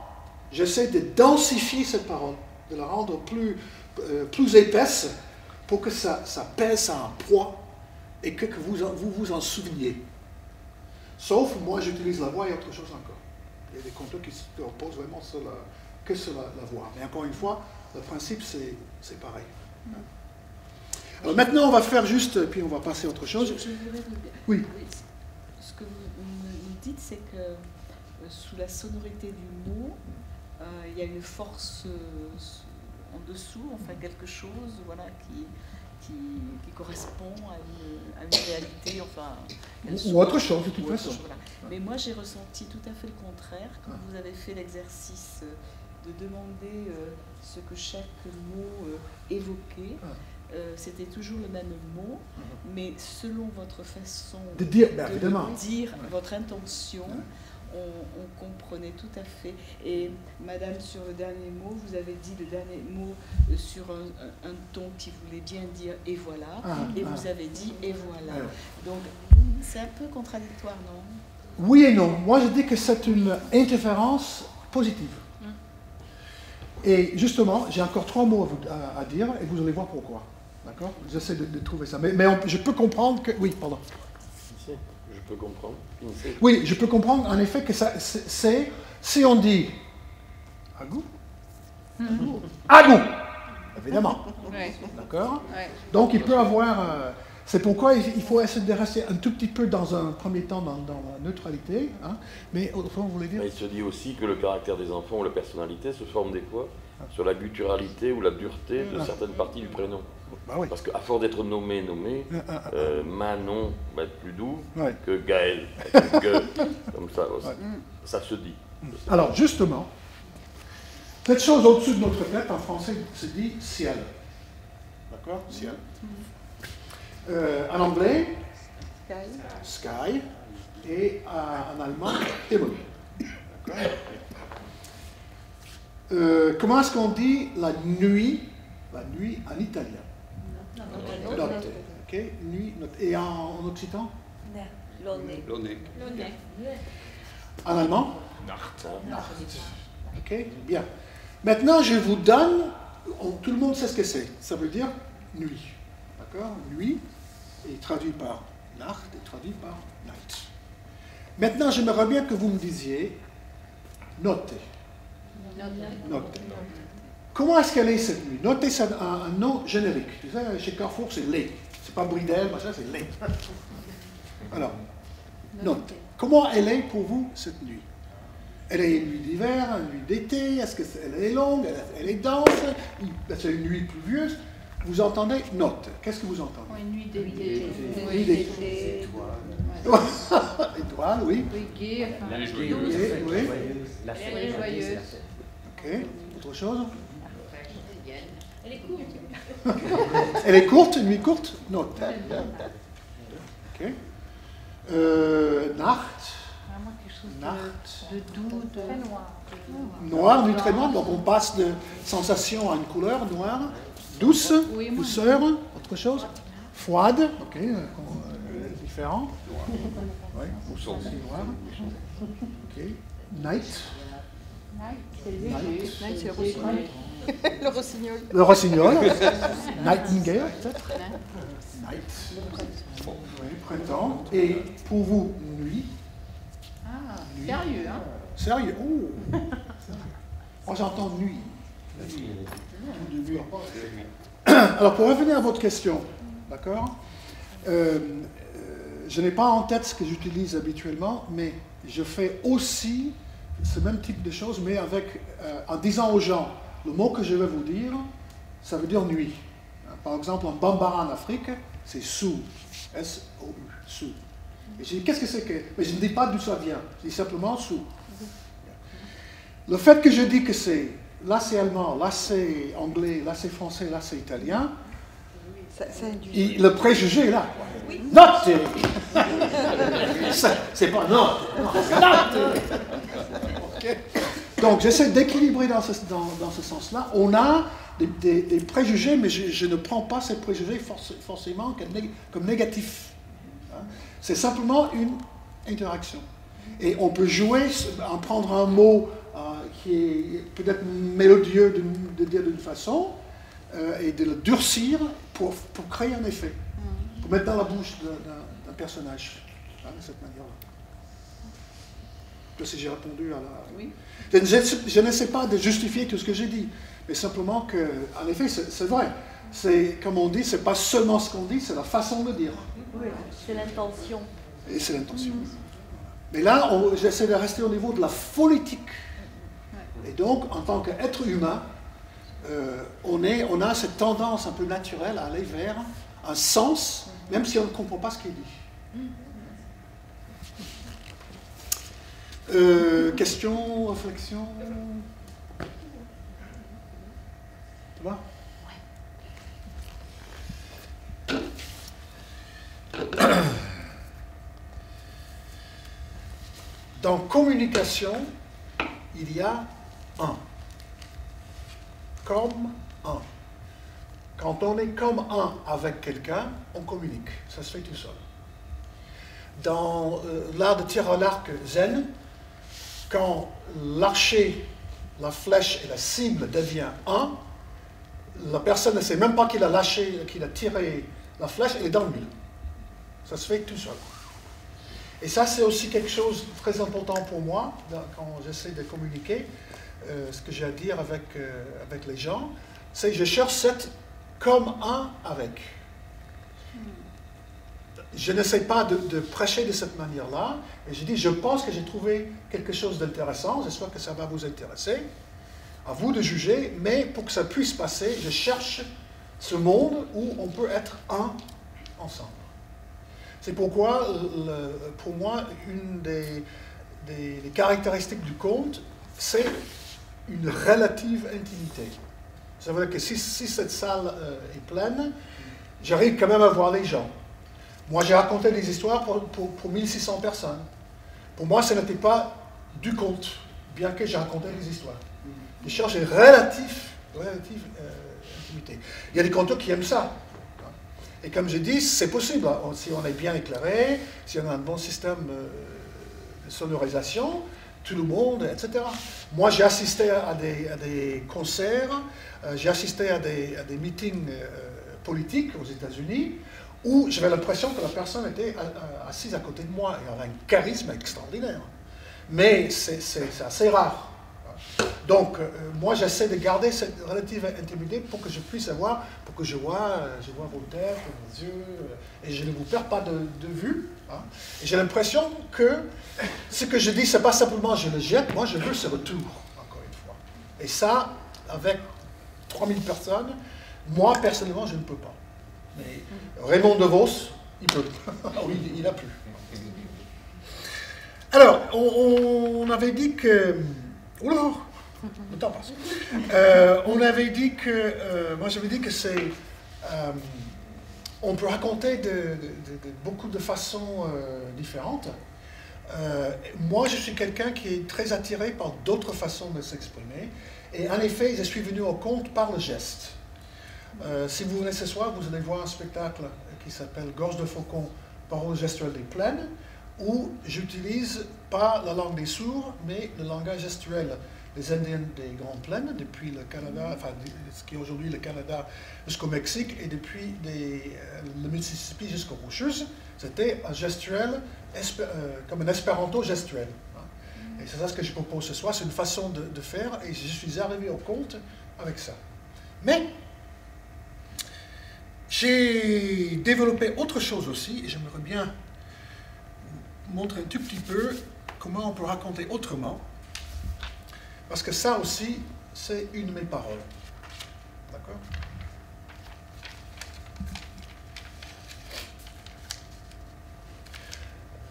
j'essaie de densifier cette parole, de la rendre plus épaisse pour que ça pèse à un poids et que vous vous en souveniez. Sauf, moi, j'utilise la voix et autre chose encore. Il y a des conteurs qui se reposent vraiment sur la voix. Mais encore une fois, le principe, c'est pareil. Alors maintenant, on va faire juste, puis on va passer à autre chose. Je voudrais vous dire. Oui. Ce que vous nous dites, c'est que sous la sonorité du mot, il y a une force en dessous, enfin quelque chose, voilà, qui correspond à une réalité, enfin... Ou autre chose, de toute façon. Voilà. Mais moi, j'ai ressenti tout à fait le contraire, quand vous avez fait l'exercice de demander ce que chaque mot évoquait. C'était toujours le même mot, mais selon votre façon de dire, dire votre intention, on comprenait tout à fait. Et madame, sur le dernier mot, vous avez dit le dernier mot sur un ton qui voulait bien dire « et voilà », vous avez dit « et voilà ». Donc, c'est un peu contradictoire, non? Oui et non. Moi, je dis que c'est une interférence positive. Et justement, j'ai encore 3 mots à dire, et vous allez voir pourquoi. D'accord? J'essaie de trouver ça. Mais je peux comprendre que... Oui, pardon. Je peux comprendre. Oui, je peux comprendre en effet que ça, c'est... Si on dit... Agou? Agou! Évidemment. D'accord? Donc, il peut avoir... c'est pourquoi il faut essayer de rester un tout petit peu dans un premier temps dans la neutralité. Hein? Mais au fond, vous voulez dire... Mais il se dit aussi que le caractère des enfants ou la personnalité se forme des fois sur la gutturalité ou la dureté de certaines parties du prénom. Bah oui. Parce qu'à force d'être nommé, Manon va être plus doux que Gaël. Comme ça, ça se dit. Alors, justement, cette chose au-dessus de notre tête, en français, se dit ciel. D'accord? Ciel. En anglais, sky. Et en allemand, Himmel. D'accord? Comment est-ce qu'on dit la nuit en italien? Notte. Ok, nuit, note. Et en occitan? L'onné. L'onné. En allemand? Nacht. Ok, bien. Maintenant, je vous donne, tout le monde sait ce que c'est. Ça veut dire nuit. D'accord? Nuit est traduit par Nacht et traduit par night. Maintenant, j'aimerais bien que vous me disiez notez. Notez. Comment est-ce qu'elle est cette nuit? Notez, c'est un nom générique. Tu sais, chez Carrefour, c'est lait. C'est pas Bridel, machin, c'est lait. Alors, notez. Comment elle est pour vous cette nuit? Elle est une nuit d'hiver, une nuit d'été, est-ce qu'elle est longue, elle est dense, c'est une nuit pluvieuse? Vous entendez? Note. Qu'est-ce que vous entendez? Une nuit d'été. Une nuit d'été. Étoile, oui. Oui, gai, enfin. Elle est joyeuse. Oui. Elle est joyeuse. Ok. Autre chose? Elle est courte. Elle est courte, une nuit courte? Note. Ok. Nacht. Vraiment quelque chose Nacht. de doux, de très noir. Noir, nuit très noire, donc on passe de sensation à une couleur noire. Douce, Oui, moi. douceur, autre chose? Froide, ok, différent. Oui, Au son. noir. Ok. Night. C'est léger. Night, c'est le rossignol. Le rossignol. Le rossignol. Nightingale, peut-être. Night. Oui, printemps. Et pour vous, nuit. Ah, Nuit. sérieux, hein? Sérieux? Oh! Moi, j'entends nuit. Alors, pour revenir à votre question, d'accord? Je n'ai pas en tête ce que j'utilise habituellement, mais je fais aussi ce même type de choses, mais avec, en disant aux gens, le mot que je vais vous dire, ça veut dire nuit. Par exemple, en Bambara en Afrique, c'est sou. S-O-U, sou. Et je dis, qu'est-ce que c'est que... Mais je ne dis pas d'où ça vient, je dis simplement sou. Le fait que je dis que c'est, là c'est allemand, là c'est anglais, là c'est français, là c'est italien, Ça induit. le préjugé est là. Note! C'est pas note, c'est note! Okay. Donc j'essaie d'équilibrer dans ce sens-là. On a des préjugés, mais je ne prends pas ces préjugés forcément comme négatifs. Hein? C'est simplement une interaction. Et on peut jouer, en prendre un mot qui est peut-être mélodieux de dire d'une façon, et de le durcir pour créer un effet, pour mettre dans la bouche d'un personnage, hein, de cette manière-là. Si j'ai répondu à la... Oui. Je n'essaie pas de justifier tout ce que j'ai dit, mais simplement que, en effet, c'est vrai. C'est, comme on dit, c'est pas seulement ce qu'on dit, c'est la façon de dire. Oui, c'est l'intention. Et c'est l'intention. Mais là, j'essaie de rester au niveau de la phonétique. Et donc, en tant qu'être humain, on a cette tendance un peu naturelle à aller vers un sens, même si on ne comprend pas ce qu'il dit. Question, réflexion? Ça va? Dans communication, il y a un. Comme un. Quand on est comme un avec quelqu'un, on communique. Ça se fait tout seul. Dans l'art de tir à l'arc zen, quand l'archer, la flèche et la cible deviennent un, la personne ne sait même pas qu'il a lâché, qu'il a tiré la flèche, elle est dans le mille. Ça se fait tout seul. Et ça, c'est aussi quelque chose de très important pour moi, quand j'essaie de communiquer, ce que j'ai à dire avec les gens, c'est que je cherche cette comme un avec. Je n'essaie pas de prêcher de cette manière-là, et je dis, je pense que j'ai trouvé quelque chose d'intéressant, j'espère que ça va vous intéresser, à vous de juger, mais pour que ça puisse passer, je cherche ce monde où on peut être un ensemble. C'est pourquoi, pour moi, une des caractéristiques du conte, c'est une relative intimité. Ça veut dire que si cette salle est pleine, j'arrive quand même à voir les gens. Moi, j'ai raconté des histoires pour 1600 personnes. Pour moi, ce n'était pas du conte, bien que j'ai raconté des histoires. Je cherche une relative intimité. Il y a des conteurs qui aiment ça. Et comme je dis, c'est possible, si on est bien éclairé, si on a un bon système de sonorisation, tout le monde, etc. Moi, j'ai assisté à des concerts, j'ai assisté à des meetings politiques aux États-Unis, où j'avais l'impression que la personne était assise à côté de moi, et elle avait un charisme extraordinaire. Mais c'est assez rare. Donc, moi, j'essaie de garder cette relative intimité pour que je puisse avoir, pour que je vois Voltaire, vos yeux, et je ne vous perds pas de vue. Hein. Et j'ai l'impression que ce que je dis, ce n'est pas simplement je le jette, moi je veux ce retour, encore une fois. Et ça, avec 3000 personnes, moi, personnellement, je ne peux pas. Mais Raymond DeVos, il peut. Oui, il a pu. Alors, on avait dit que... Oula, le temps passe. On avait dit que... moi, j'avais dit que c'est... on peut raconter beaucoup de façons différentes. Moi, je suis quelqu'un qui est très attiré par d'autres façons de s'exprimer. Et en effet, je suis venu au compte par le geste. Si vous venez ce soir, vous allez voir un spectacle qui s'appelle Gorge de Faucon, paroles gestuelles des plaines, où j'utilise pas la langue des sourds, mais le langage gestuel des Indiens des Grandes Plaines, depuis le Canada, enfin ce qui est aujourd'hui le Canada jusqu'au Mexique, et depuis le Mississippi jusqu'aux Rocheuses. C'était un gestuel, comme un espéranto gestuel. Et c'est ça ce que je propose ce soir, c'est une façon de faire, et je suis arrivé au compte avec ça. Mais j'ai développé autre chose aussi, et j'aimerais bien montrer un tout petit peu comment on peut raconter autrement, parce que ça aussi, c'est une de mes paroles. D'accord ?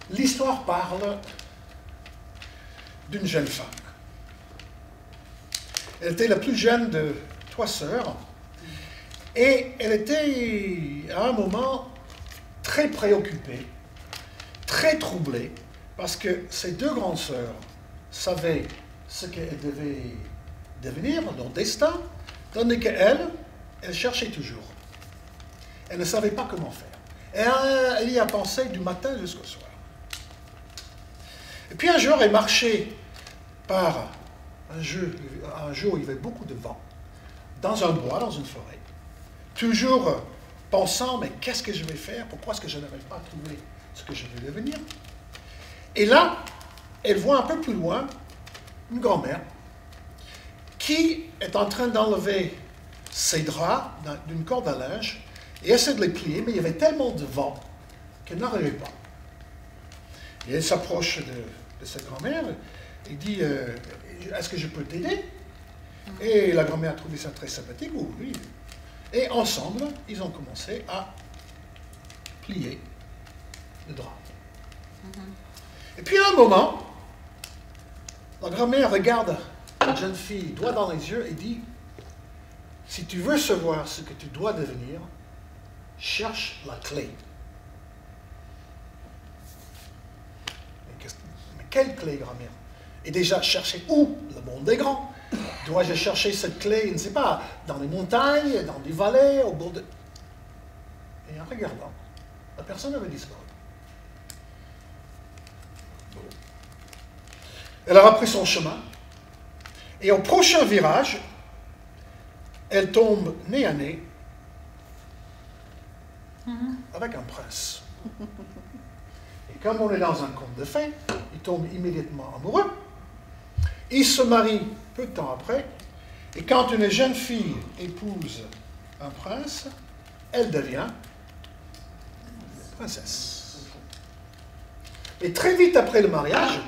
L'histoire parle d'une jeune femme. Elle était la plus jeune de 3 sœurs, et elle était à un moment très préoccupée, très troublée, parce que ses 2 grandes sœurs savaient ce qu'elles devaient devenir, leur destin, tandis qu'elle, elle cherchait toujours. Elle ne savait pas comment faire. Et elle y a pensé du matin jusqu'au soir. Et puis un jour, elle marchait par un jour où il y avait beaucoup de vent, dans un bois, dans une forêt, toujours pensant, mais qu'est-ce que je vais faire? Pourquoi est-ce que je n'arrive pas à trouver ce que je veux devenir? Et là, elle voit un peu plus loin une grand-mère qui est en train d'enlever ses draps d'une corde à linge et essaie de les plier, mais il y avait tellement de vent qu'elle n'arrivait pas. Et elle s'approche de cette grand-mère et dit est-ce que je peux t'aider? Et la grand-mère a trouvé ça très sympathique. Oui. Et ensemble, ils ont commencé à plier le drap. Et puis à un moment, la grand-mère regarde la jeune fille droit dans les yeux et dit si tu veux savoir ce que tu dois devenir, cherche la clé. Mais quelle clé, grand-mère? Et déjà, chercher où? Le monde est grand. Dois-je chercher cette clé, je ne sais pas, dans les montagnes, dans des vallées, au bord de... Et en regardant, la personne avait disparu. Elle a repris son chemin, et au prochain virage, elle tombe nez à nez avec un prince. Et comme on est dans un conte de fées, il tombe immédiatement amoureux. Il se marie peu de temps après, et quand une jeune fille épouse un prince, elle devient princesse. Et très vite après le mariage,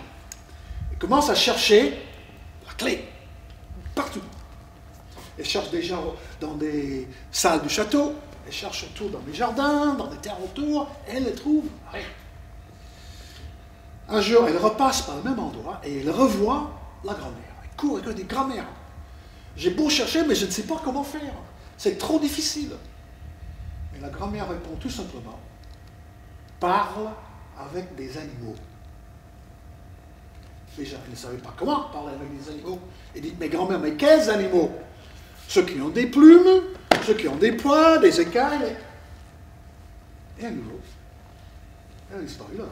elle commence à chercher la clé, partout. Elle cherche déjà dans des salles du château, elle cherche autour dans les jardins, dans les terres autour, et elle ne trouve rien. Un jour, elle repasse par le même endroit, et elle revoit la grand-mère. Elle court, elle dit « Grand-mère, j'ai beau chercher, mais je ne sais pas comment faire. C'est trop difficile. » Et la grand-mère répond tout simplement « Parle avec des animaux. » Déjà, elle ne savait pas comment parler avec des animaux. Elle dit « Mais grand-mère, mais quels animaux? Ceux qui ont des plumes, ceux qui ont des poils, des écailles. » Et à nouveau, elle a disparu là.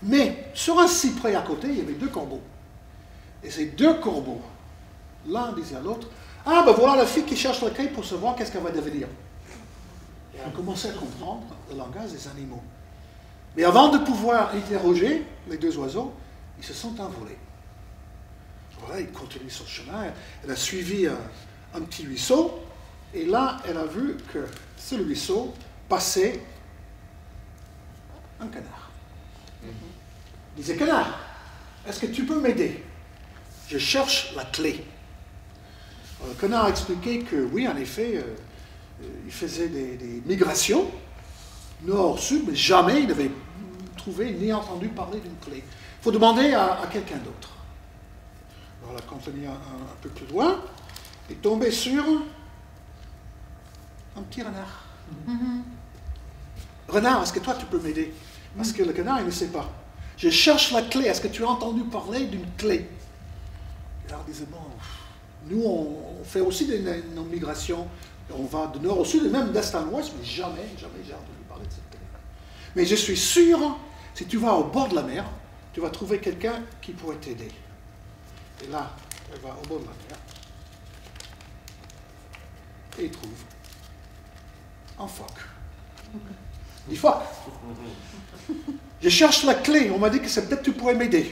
Mais sur un cyprès à côté, il y avait 2 corbeaux. Et ces 2 corbeaux, l'un disait à l'autre, « Ah, ben voilà la fille qui cherche la clé pour savoir qu'est-ce qu'elle va devenir. » Et elle a commencé à comprendre le langage des animaux. Mais avant de pouvoir interroger les 2 oiseaux, ils se sont envolés. Voilà, ils continuent son chemin. Elle a suivi un petit ruisseau. Et là, elle a vu que sur le ruisseau passait un canard. Il disait, canard, est-ce que tu peux m'aider? Je cherche la clé. Alors, le canard a expliqué que oui, en effet, il faisait des migrations, nord-sud, mais jamais il n'avait trouvé ni entendu parler d'une clé. Il faut demander à quelqu'un d'autre. Alors, elle a continué un peu plus loin et tombé sur un petit renard. Renard, est-ce que toi tu peux m'aider? Parce que le canard, il ne sait pas. Je cherche la clé. Est-ce que tu as entendu parler d'une clé? Et alors, il disait, bon, nous, on fait aussi nos migrations. On va de nord au sud et même d'est à l'ouest, mais jamais j'ai entendu parler de cette clé. Mais je suis sûr, si tu vas au bord de la mer, tu vas trouver quelqu'un qui pourrait t'aider. Et là, elle va au bord de la mer. Et il trouve un phoque. Il dit, phoque, je cherche la clé, on m'a dit que c'est peut-être tu pourrais m'aider.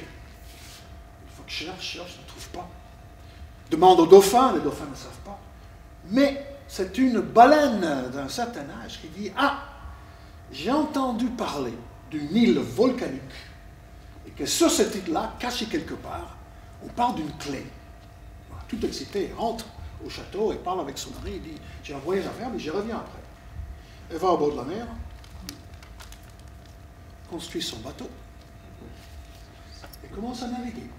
Le phoque cherche, ne trouve pas. Demande aux dauphins, les dauphins ne savent pas. Mais c'est une baleine d'un certain âge qui dit, ah, j'ai entendu parler d'une île volcanique, et que sur cette île-là, cachée quelque part, on parle d'une clé. Voilà, tout excité, il rentre au château et parle avec son mari, il dit, j'ai un voyage à faire, mais je reviens après. Elle va au bord de la mer, construit son bateau, et commence à naviguer.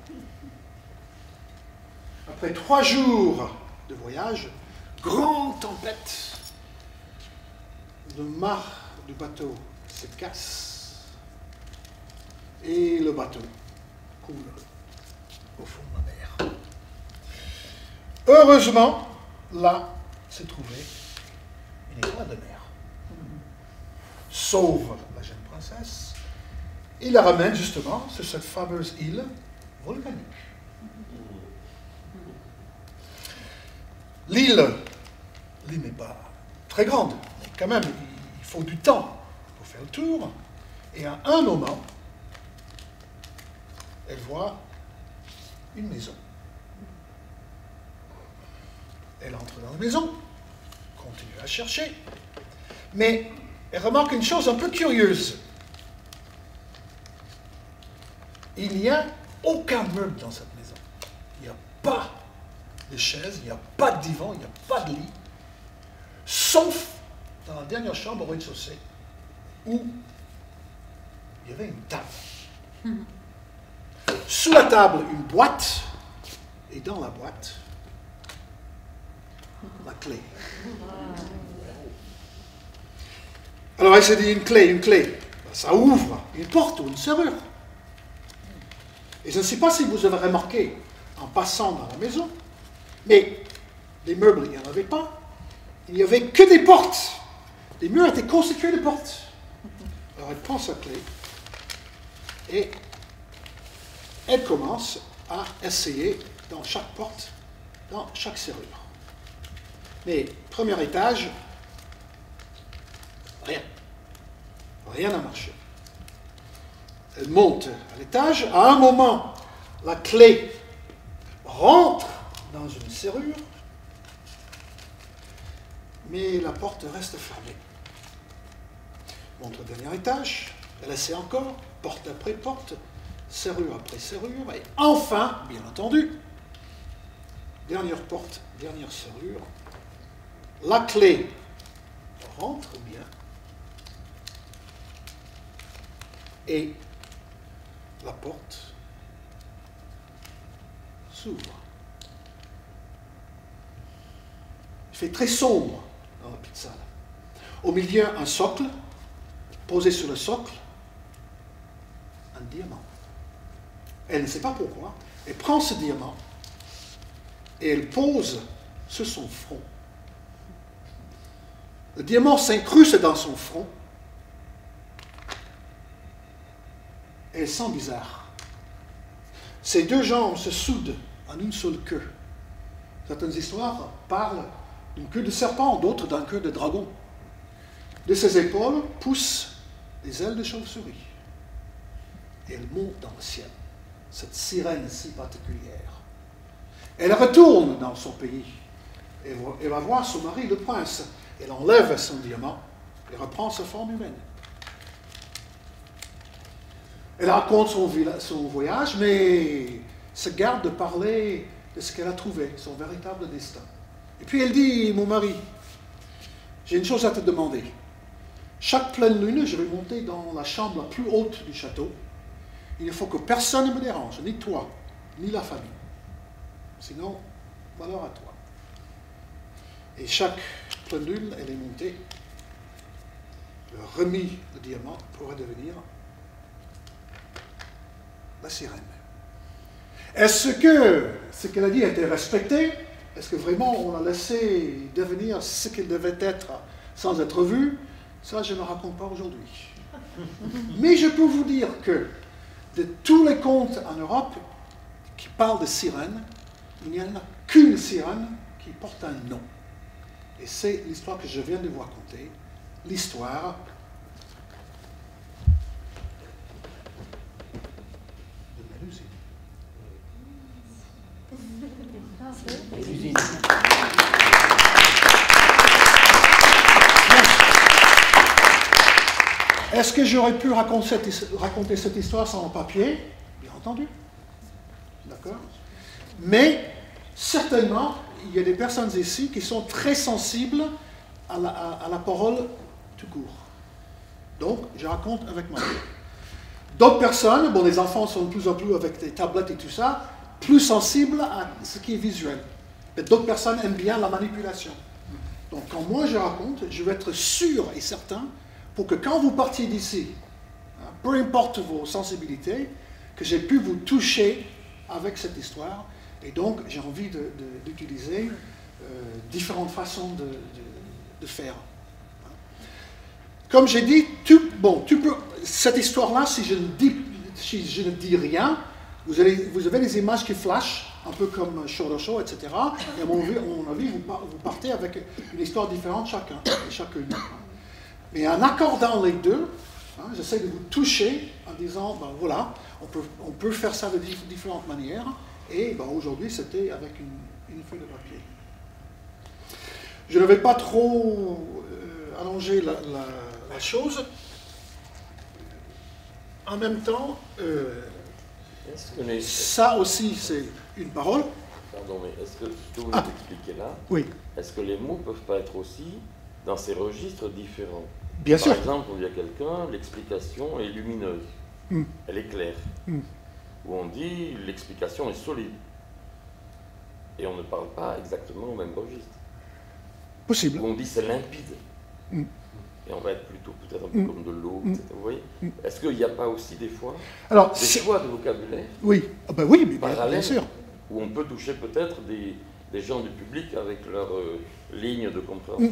Après 3 jours de voyage, grande tempête, le mât du bateau se casse, et le bateau coule au fond de la mer. Heureusement, là se trouvait une étoile de mer. Sauve la jeune princesse et la ramène justement sur cette fameuse île volcanique. L'île n'est pas très grande, mais quand même, il faut du temps pour faire le tour. Et à un moment, elle voit une maison. Elle entre dans la maison, continue à chercher, mais elle remarque une chose un peu curieuse. Il n'y a aucun meuble dans cette maison. Il n'y a pas de chaise, il n'y a pas de divan, il n'y a pas de lit, sauf dans la dernière chambre au rez-de-chaussée, où il y avait une table. Sous la table, une boîte, et dans la boîte, la clé. Alors elle s'est dit, une clé, ça ouvre une porte ou une serrure. Et je ne sais pas si vous avez remarqué, en passant dans la maison, mais les meubles, il n'y en avait pas. Il n'y avait que des portes. Les murs étaient constitués de portes. Alors elle prend sa clé et elle commence à essayer dans chaque porte, dans chaque serrure. Mais premier étage, rien. Rien n'a marché. Elle monte à l'étage. À un moment, la clé rentre dans une serrure, mais la porte reste fermée. Monte au dernier étage, elle essaie encore, porte après porte, serrure après serrure, et enfin, bien entendu, dernière porte, dernière serrure, la clé rentre bien, et la porte s'ouvre. Il fait très sombre dans la petite salle. Au milieu, un socle, posé sur le socle, un diamant. Elle ne sait pas pourquoi. Elle prend ce diamant et elle pose sur son front. Le diamant s'incruste dans son front et elle sent bizarre. Ses deux jambes se soudent en une seule queue. Certaines histoires parlent d'une queue de serpent, d'autres d'un queue de dragon. De ses épaules poussent des ailes de chauve-souris. Et elle monte dans le ciel, cette sirène si particulière. Elle retourne dans son pays et va voir son mari, le prince. Elle enlève son diamant et reprend sa forme humaine. Elle raconte son voyage, mais se garde de parler de ce qu'elle a trouvé, son véritable destin. Et puis elle dit, mon mari, j'ai une chose à te demander. Chaque pleine lune, je vais monter dans la chambre la plus haute du château. Il ne faut que personne ne me dérange, ni toi, ni la famille. Sinon, malheur à toi. Et chaque pleine lune, elle est montée. Elle a remis le diamant pour devenir la sirène. Est-ce que ce qu'elle a dit a été respecté? Est-ce que vraiment on l'a laissé devenir ce qu'il devait être sans être vu? Ça, je ne raconte pas aujourd'hui. Mais je peux vous dire que de tous les contes en Europe qui parlent de sirènes, il n'y en a qu'une sirène qui porte un nom. Et c'est l'histoire que je viens de vous raconter, l'histoire de Mélusine. Est-ce que j'aurais pu raconter cette histoire sans papier? Bien entendu. D'accord? Mais, certainement, il y a des personnes ici qui sont très sensibles à la parole tout court. Donc, je raconte avec ma voix. D'autres personnes, bon, les enfants sont de plus en plus avec des tablettes et tout ça, plus sensibles à ce qui est visuel. Mais d'autres personnes aiment bien la manipulation. Donc, quand moi je raconte, je veux être sûr et certain pour que quand vous partiez d'ici, hein, peu importe vos sensibilités, que j'ai pu vous toucher avec cette histoire. Et donc, j'ai envie d'utiliser différentes façons de faire. Comme j'ai dit, cette histoire-là, si je ne dis rien, vous avez des images qui flashent, un peu comme Shorosho, etc. Et à mon avis, vous partez avec une histoire différente chacune. Mais en accordant les deux, hein, j'essaie de vous toucher en disant, ben voilà, on peut faire ça de différentes manières. Et ben, aujourd'hui, c'était avec une feuille de papier. Je ne vais pas trop allonger la chose. En même temps, ça aussi, c'est une parole. Pardon, mais est-ce que ce que vous nous expliquez là, oui. Est-ce que les mots peuvent pas être aussi dans ces registres différents? Bien sûr. Par exemple, on dit à quelqu'un, l'explication est lumineuse, elle est claire. Ou on dit, l'explication est solide. Et on ne parle pas exactement au même registre. Possible. Ou on dit, c'est limpide. Et on va être plutôt peut-être un peu comme de l'eau, etc. Vous voyez? Est-ce qu'il n'y a pas aussi des fois des choix de vocabulaire? Oui, oui, mais bien sûr. Où on peut toucher peut-être des gens du public avec leur ligne de compréhension.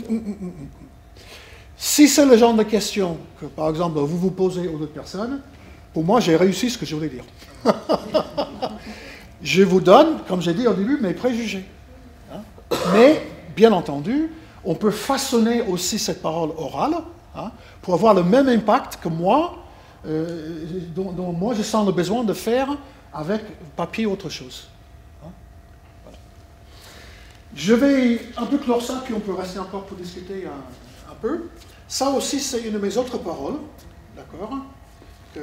Si c'est le genre de question que, par exemple, vous vous posez aux autres personnes, pour moi, j'ai réussi ce que je voulais dire. Je vous donne, comme j'ai dit au début, mes préjugés. Hein? Mais, bien entendu, on peut façonner aussi cette parole orale, hein, pour avoir le même impact que moi, dont moi je sens le besoin de faire avec papier ou autre chose. Hein? Voilà. Je vais un peu clore ça, puis on peut rester encore pour discuter un peu. Ça aussi, c'est une de mes autres paroles, d'accord, que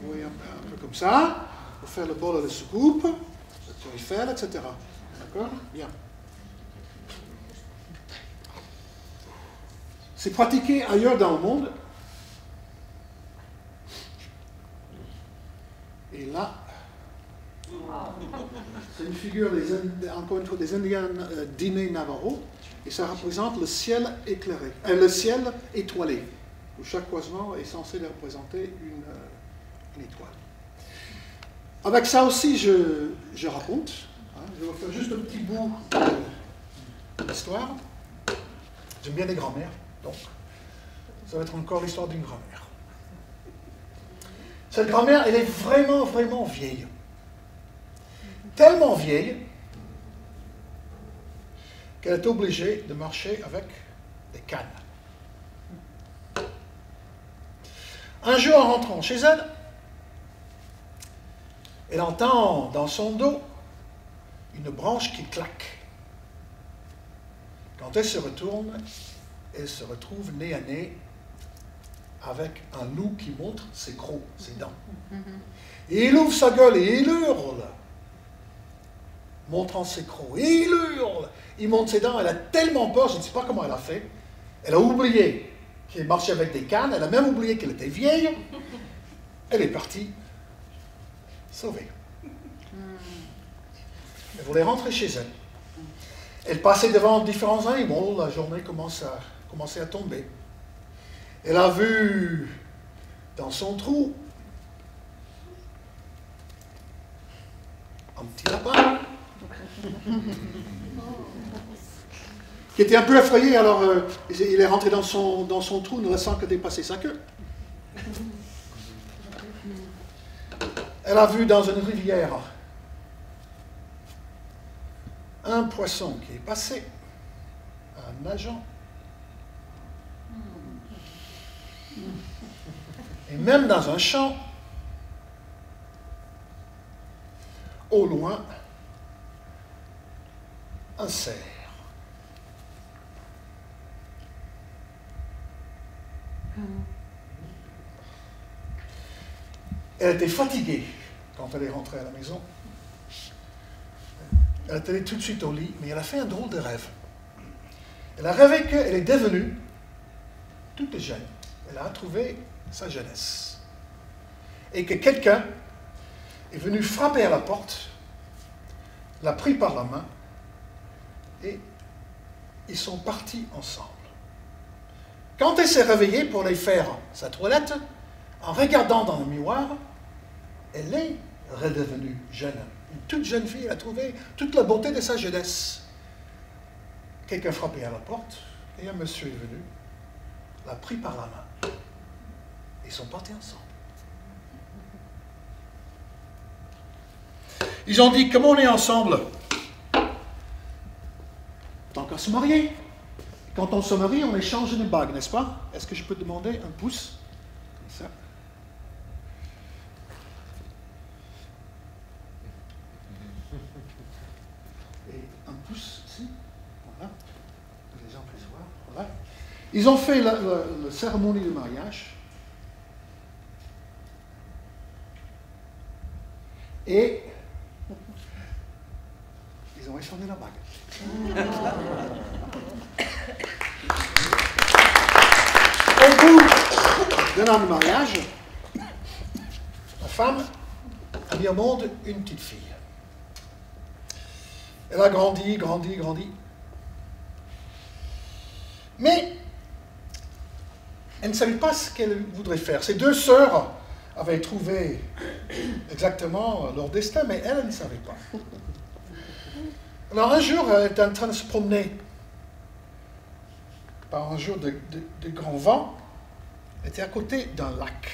vous voyez un peu comme ça, pour faire le bol à la soucoupe, le Tour Eiffel, etc. D'accord? Bien. C'est pratiqué ailleurs dans le monde. Et là, c'est une figure, encore une fois, des Indiens Diné Navarro, et ça représente le ciel éclairé, le ciel étoilé, où chaque croisement est censé représenter une étoile. Avec ça aussi, je raconte. Hein, je vais vous faire juste un petit bout de l'histoire. J'aime bien les grands-mères, donc ça va être encore l'histoire d'une grand-mère. Cette grand-mère, elle est vraiment, vraiment vieille. Tellement vieille qu'elle est obligée de marcher avec des cannes. Un jour, en rentrant chez elle, elle entend dans son dos une branche qui claque. Quand elle se retourne, elle se retrouve nez à nez avec un loup qui montre ses crocs, ses dents. Et il ouvre sa gueule et il hurle, montrant ses crocs. Et il hurle, il montre ses dents. Elle a tellement peur, je ne sais pas comment elle a fait. Elle a oublié qu'elle marchait avec des cannes, elle a même oublié qu'elle était vieille. Elle est partie sauvée. Elle voulait rentrer chez elle. Elle passait devant différents animaux, la journée commençait à tomber. Elle a vu dans son trou un petit lapin qui était un peu effrayé, alors il est rentré dans son trou ne laissant que dépasser sa queue. Elle a vu dans une rivière un poisson qui est passé en nageant. Et même dans un champ, au loin, un cerf. Elle était fatiguée quand elle est rentrée à la maison. Elle est allée tout de suite au lit, mais elle a fait un drôle de rêve. Elle a rêvé qu'elle est devenue toute jeune. Elle a retrouvé sa jeunesse. Et que quelqu'un est venu frapper à la porte, l'a pris par la main, et ils sont partis ensemble. Quand elle s'est réveillée pour aller faire sa toilette, en regardant dans le miroir, elle est redevenue jeune. Une toute jeune fille, elle a trouvé toute la beauté de sa jeunesse. Quelqu'un frappait à la porte, et un monsieur est venu, l'a pris par la main. Ils sont partis ensemble. Ils ont dit, comment on est ensemble? Tant qu'à se marier. Quand on se marie, on échange une bague, n'est-ce pas? Est-ce que je peux demander un pouce? Comme ça. Et un pouce ici. Voilà. Que les gens puissent voir. Voilà. Ils ont fait la cérémonie de mariage. Et ils ont échangé la bague. Au bout d'un an de mariage, la femme a mis au monde une petite fille. Elle a grandi, grandi, grandi. Mais elle ne savait pas ce qu'elle voudrait faire. Ses deux sœurs avaient trouvé exactement leur destin, mais elle ne savait pas. Alors un jour, elle était en train de se promener par un jour de grand vent. Elle était à côté d'un lac.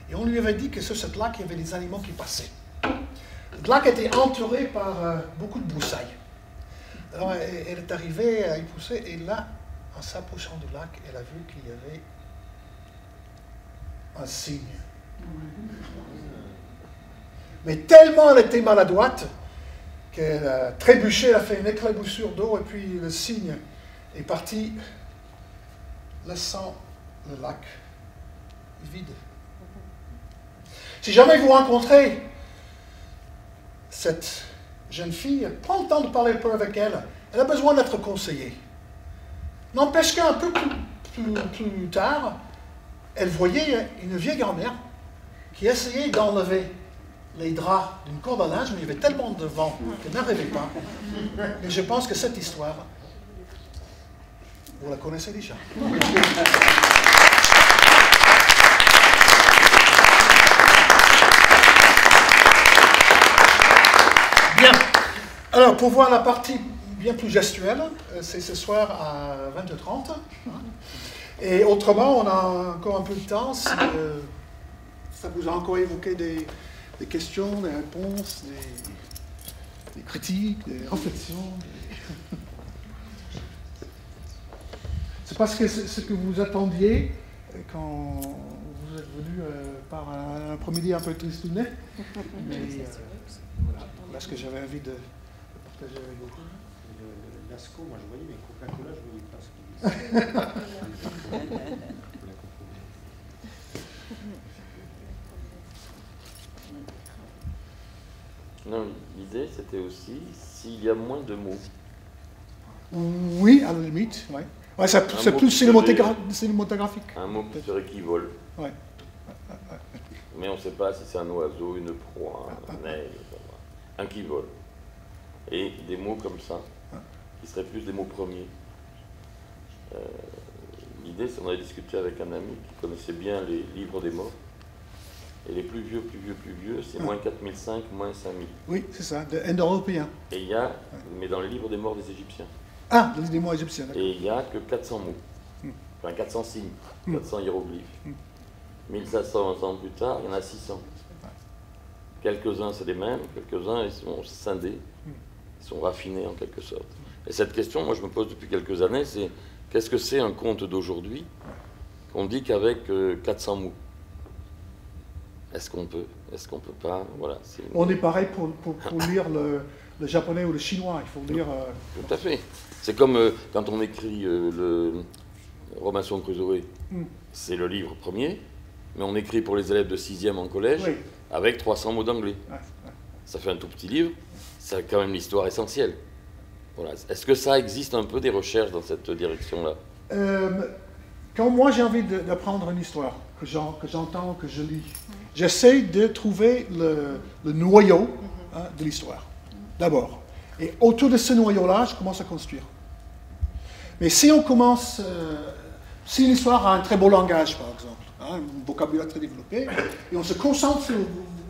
Et on lui avait dit que sur ce lac, il y avait des animaux qui passaient. Le lac était entouré par beaucoup de broussailles. Alors elle est arrivée à y pousser, et là, en s'approchant du lac, elle a vu qu'il y avait un cygne. Mais tellement elle était maladroite qu'elle a trébuché, elle a fait une éclaboussure d'eau, et puis le cygne est parti, laissant le lac vide. Si jamais vous rencontrez cette jeune fille, prends le temps de parler un peu avec elle. Elle a besoin d'être conseillée. N'empêche qu'un peu plus tard, elle voyait une vieille grand-mère qui essayait d'enlever les draps d'une corde à linge, mais il y avait tellement de vent qu'elle n'arrivait pas. Et je pense que cette histoire, vous la connaissez déjà. Bien. Alors, pour voir la partie bien plus gestuel. C'est ce soir à 20h30. Et autrement, on a encore un peu de temps. Si ça vous a encore évoqué des questions, des réponses, des critiques, des réflexions. C'est parce que ce que vous attendiez quand vous êtes venu par un après-midi un peu tristounet. Mais voilà ce que j'avais envie de partager avec vous. Lascaux, moi je voyais, mais Coca-Cola, je ne voyais pas ce qu'il disait. Non, l'idée c'était aussi s'il y a moins de mots. Oui, à la limite, oui. Ouais, c'est plus cinématographique. Un mot qui serait qui vole. Ouais. Mais on ne sait pas si c'est un oiseau, une proie, un aigle, un qui vole. Et des mots comme ça, qui seraient plus des mots premiers. L'idée, c'est qu'on avait discuté avec un ami qui connaissait bien les livres des morts. Et les plus vieux, c'est moins 4005, moins 5000. Oui, c'est ça, de indo-européen. Et il y a, mais dans les livres des morts des Égyptiens. Ah, les mots égyptiens, d'accord. Et il n'y a que 400 mots. Enfin, 400 signes, 400 hiéroglyphes. 1500 ans plus tard, il y en a 600. Quelques-uns, c'est les mêmes, quelques-uns, ils sont scindés, ils sont raffinés en quelque sorte. Et cette question, moi, je me pose depuis quelques années, c'est qu'est-ce que c'est un conte d'aujourd'hui qu'on dit qu'avec 400 mots? Est-ce qu'on peut? Est-ce qu'on peut pas? Voilà. On est pareil pour lire le japonais ou le chinois, il faut lire... Tout à fait. C'est comme quand on écrit le Robinson Crusoe. C'est le livre premier, mais on écrit pour les élèves de 6e en collège avec 300 mots d'anglais. Ça fait un tout petit livre, c'est quand même l'histoire essentielle. Voilà. Est-ce que ça existe un peu des recherches dans cette direction-là? Quand moi j'ai envie d'apprendre une histoire, que j'entends, que je lis, j'essaie de trouver le noyau de l'histoire, d'abord. Et autour de ce noyau-là, je commence à construire. Mais si on commence... si une histoire a un très beau langage, par exemple, un vocabulaire très développé, et on se concentre sur le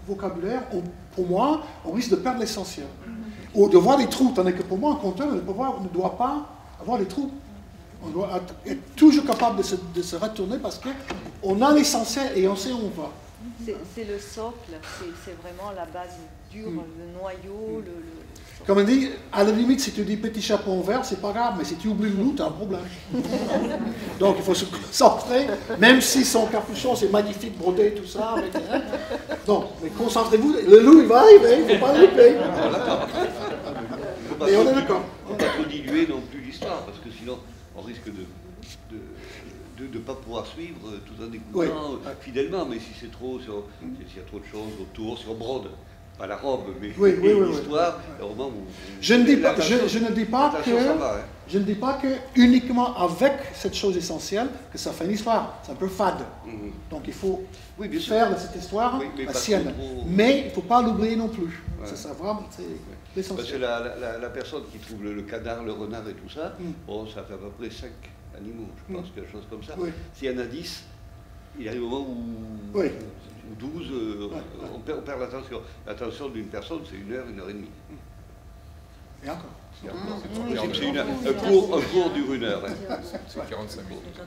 vocabulaire, pour moi, on risque de perdre l'essentiel. Ou de voir des trous, tandis que pour moi, un conteur ne doit pas avoir des trous. On doit être toujours capable de se retourner parce qu'on a l'essentiel et on sait où on va. C'est le socle, c'est vraiment la base dure, le noyau, le... Comme on dit, à la limite, si tu dis petit chapeau vert, c'est pas grave, mais si tu oublies le loup, tu as un problème. Donc il faut se concentrer, même si son capuchon, c'est magnifique, brodé, tout ça. Donc, mais concentrez-vous, le loup, il va arriver, il ne faut pas le louper. Et on est d'accord. Il ne faut pas trop diluer non plus l'histoire, parce que sinon, on risque de ne pas pouvoir suivre tout en écoutant fidèlement, mais si c'est trop, s'il y a trop de choses autour, si on brode, pas la robe, mais l'histoire, au moment où... Je ne dis pas que uniquement avec cette chose essentielle que ça fait une histoire, c'est un peu fade. Donc il faut faire de cette histoire la sienne, mais il ne faut pas l'oublier non plus. C'est ça vraiment, c'est l'essentiel. Parce que la personne qui trouve le canard, le renard et tout ça, bon, ça fait à peu près 5 animaux, je pense, quelque chose comme ça. S'il y en a 10, il arrive au moment où 12, on perd l'attention. L'attention d'une personne, c'est 1 heure, 1 heure et demie. Et encore. Un cours dure 1 heure. C'est 45 minutes.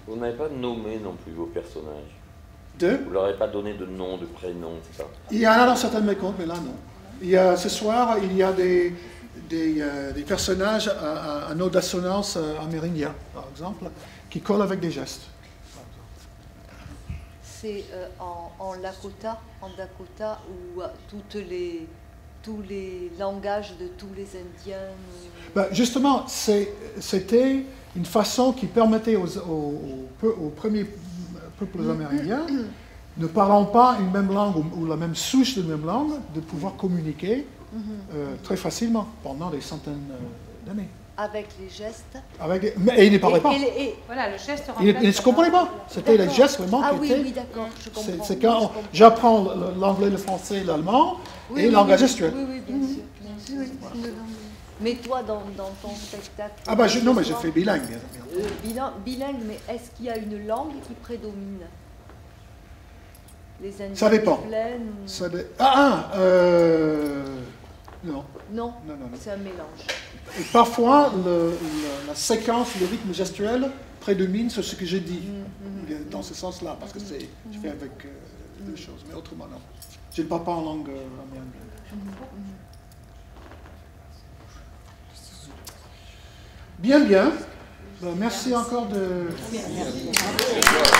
Vous n'avez pas nommé non plus vos personnages. Vous ne leur avez pas donné de nom, de prénom, etc. Il y en a dans certains de mes contes, mais là non. Ce soir, il y a des personnages à nos assonances amérindiens, par exemple, qui collent avec des gestes. C'est en Lakota, où tous les langages de tous les Indiens... Justement, c'était une façon qui permettait aux premiers peuples amérindiens, ne parlant pas une même langue ou la même souche de la même langue, de pouvoir communiquer très facilement pendant des centaines d'années. Avec les gestes. Mais ils ne parlaient pas. Voilà, le geste Ils ne se comprenaient pas. C'était les gestes vraiment qui étaient... oui, d'accord, je comprends. C'est quand j'apprends l'anglais, le français, l'allemand et le langage gestuel. Oui, bien sûr. Mais toi, dans ton spectacle... Non, mais j'ai fait bilingue. Bilingue, mais est-ce qu'il y a une langue qui prédomine? Les Indiens Ça dépend. Non. Non, c'est un mélange. Et parfois, la séquence, le rythme gestuel prédomine sur ce que j'ai dit, dans ce sens-là, parce que je fais avec deux choses, mais autrement non. Je ne parle pas en langue amérindienne. Bien, bien. Ben, merci encore de votre présence.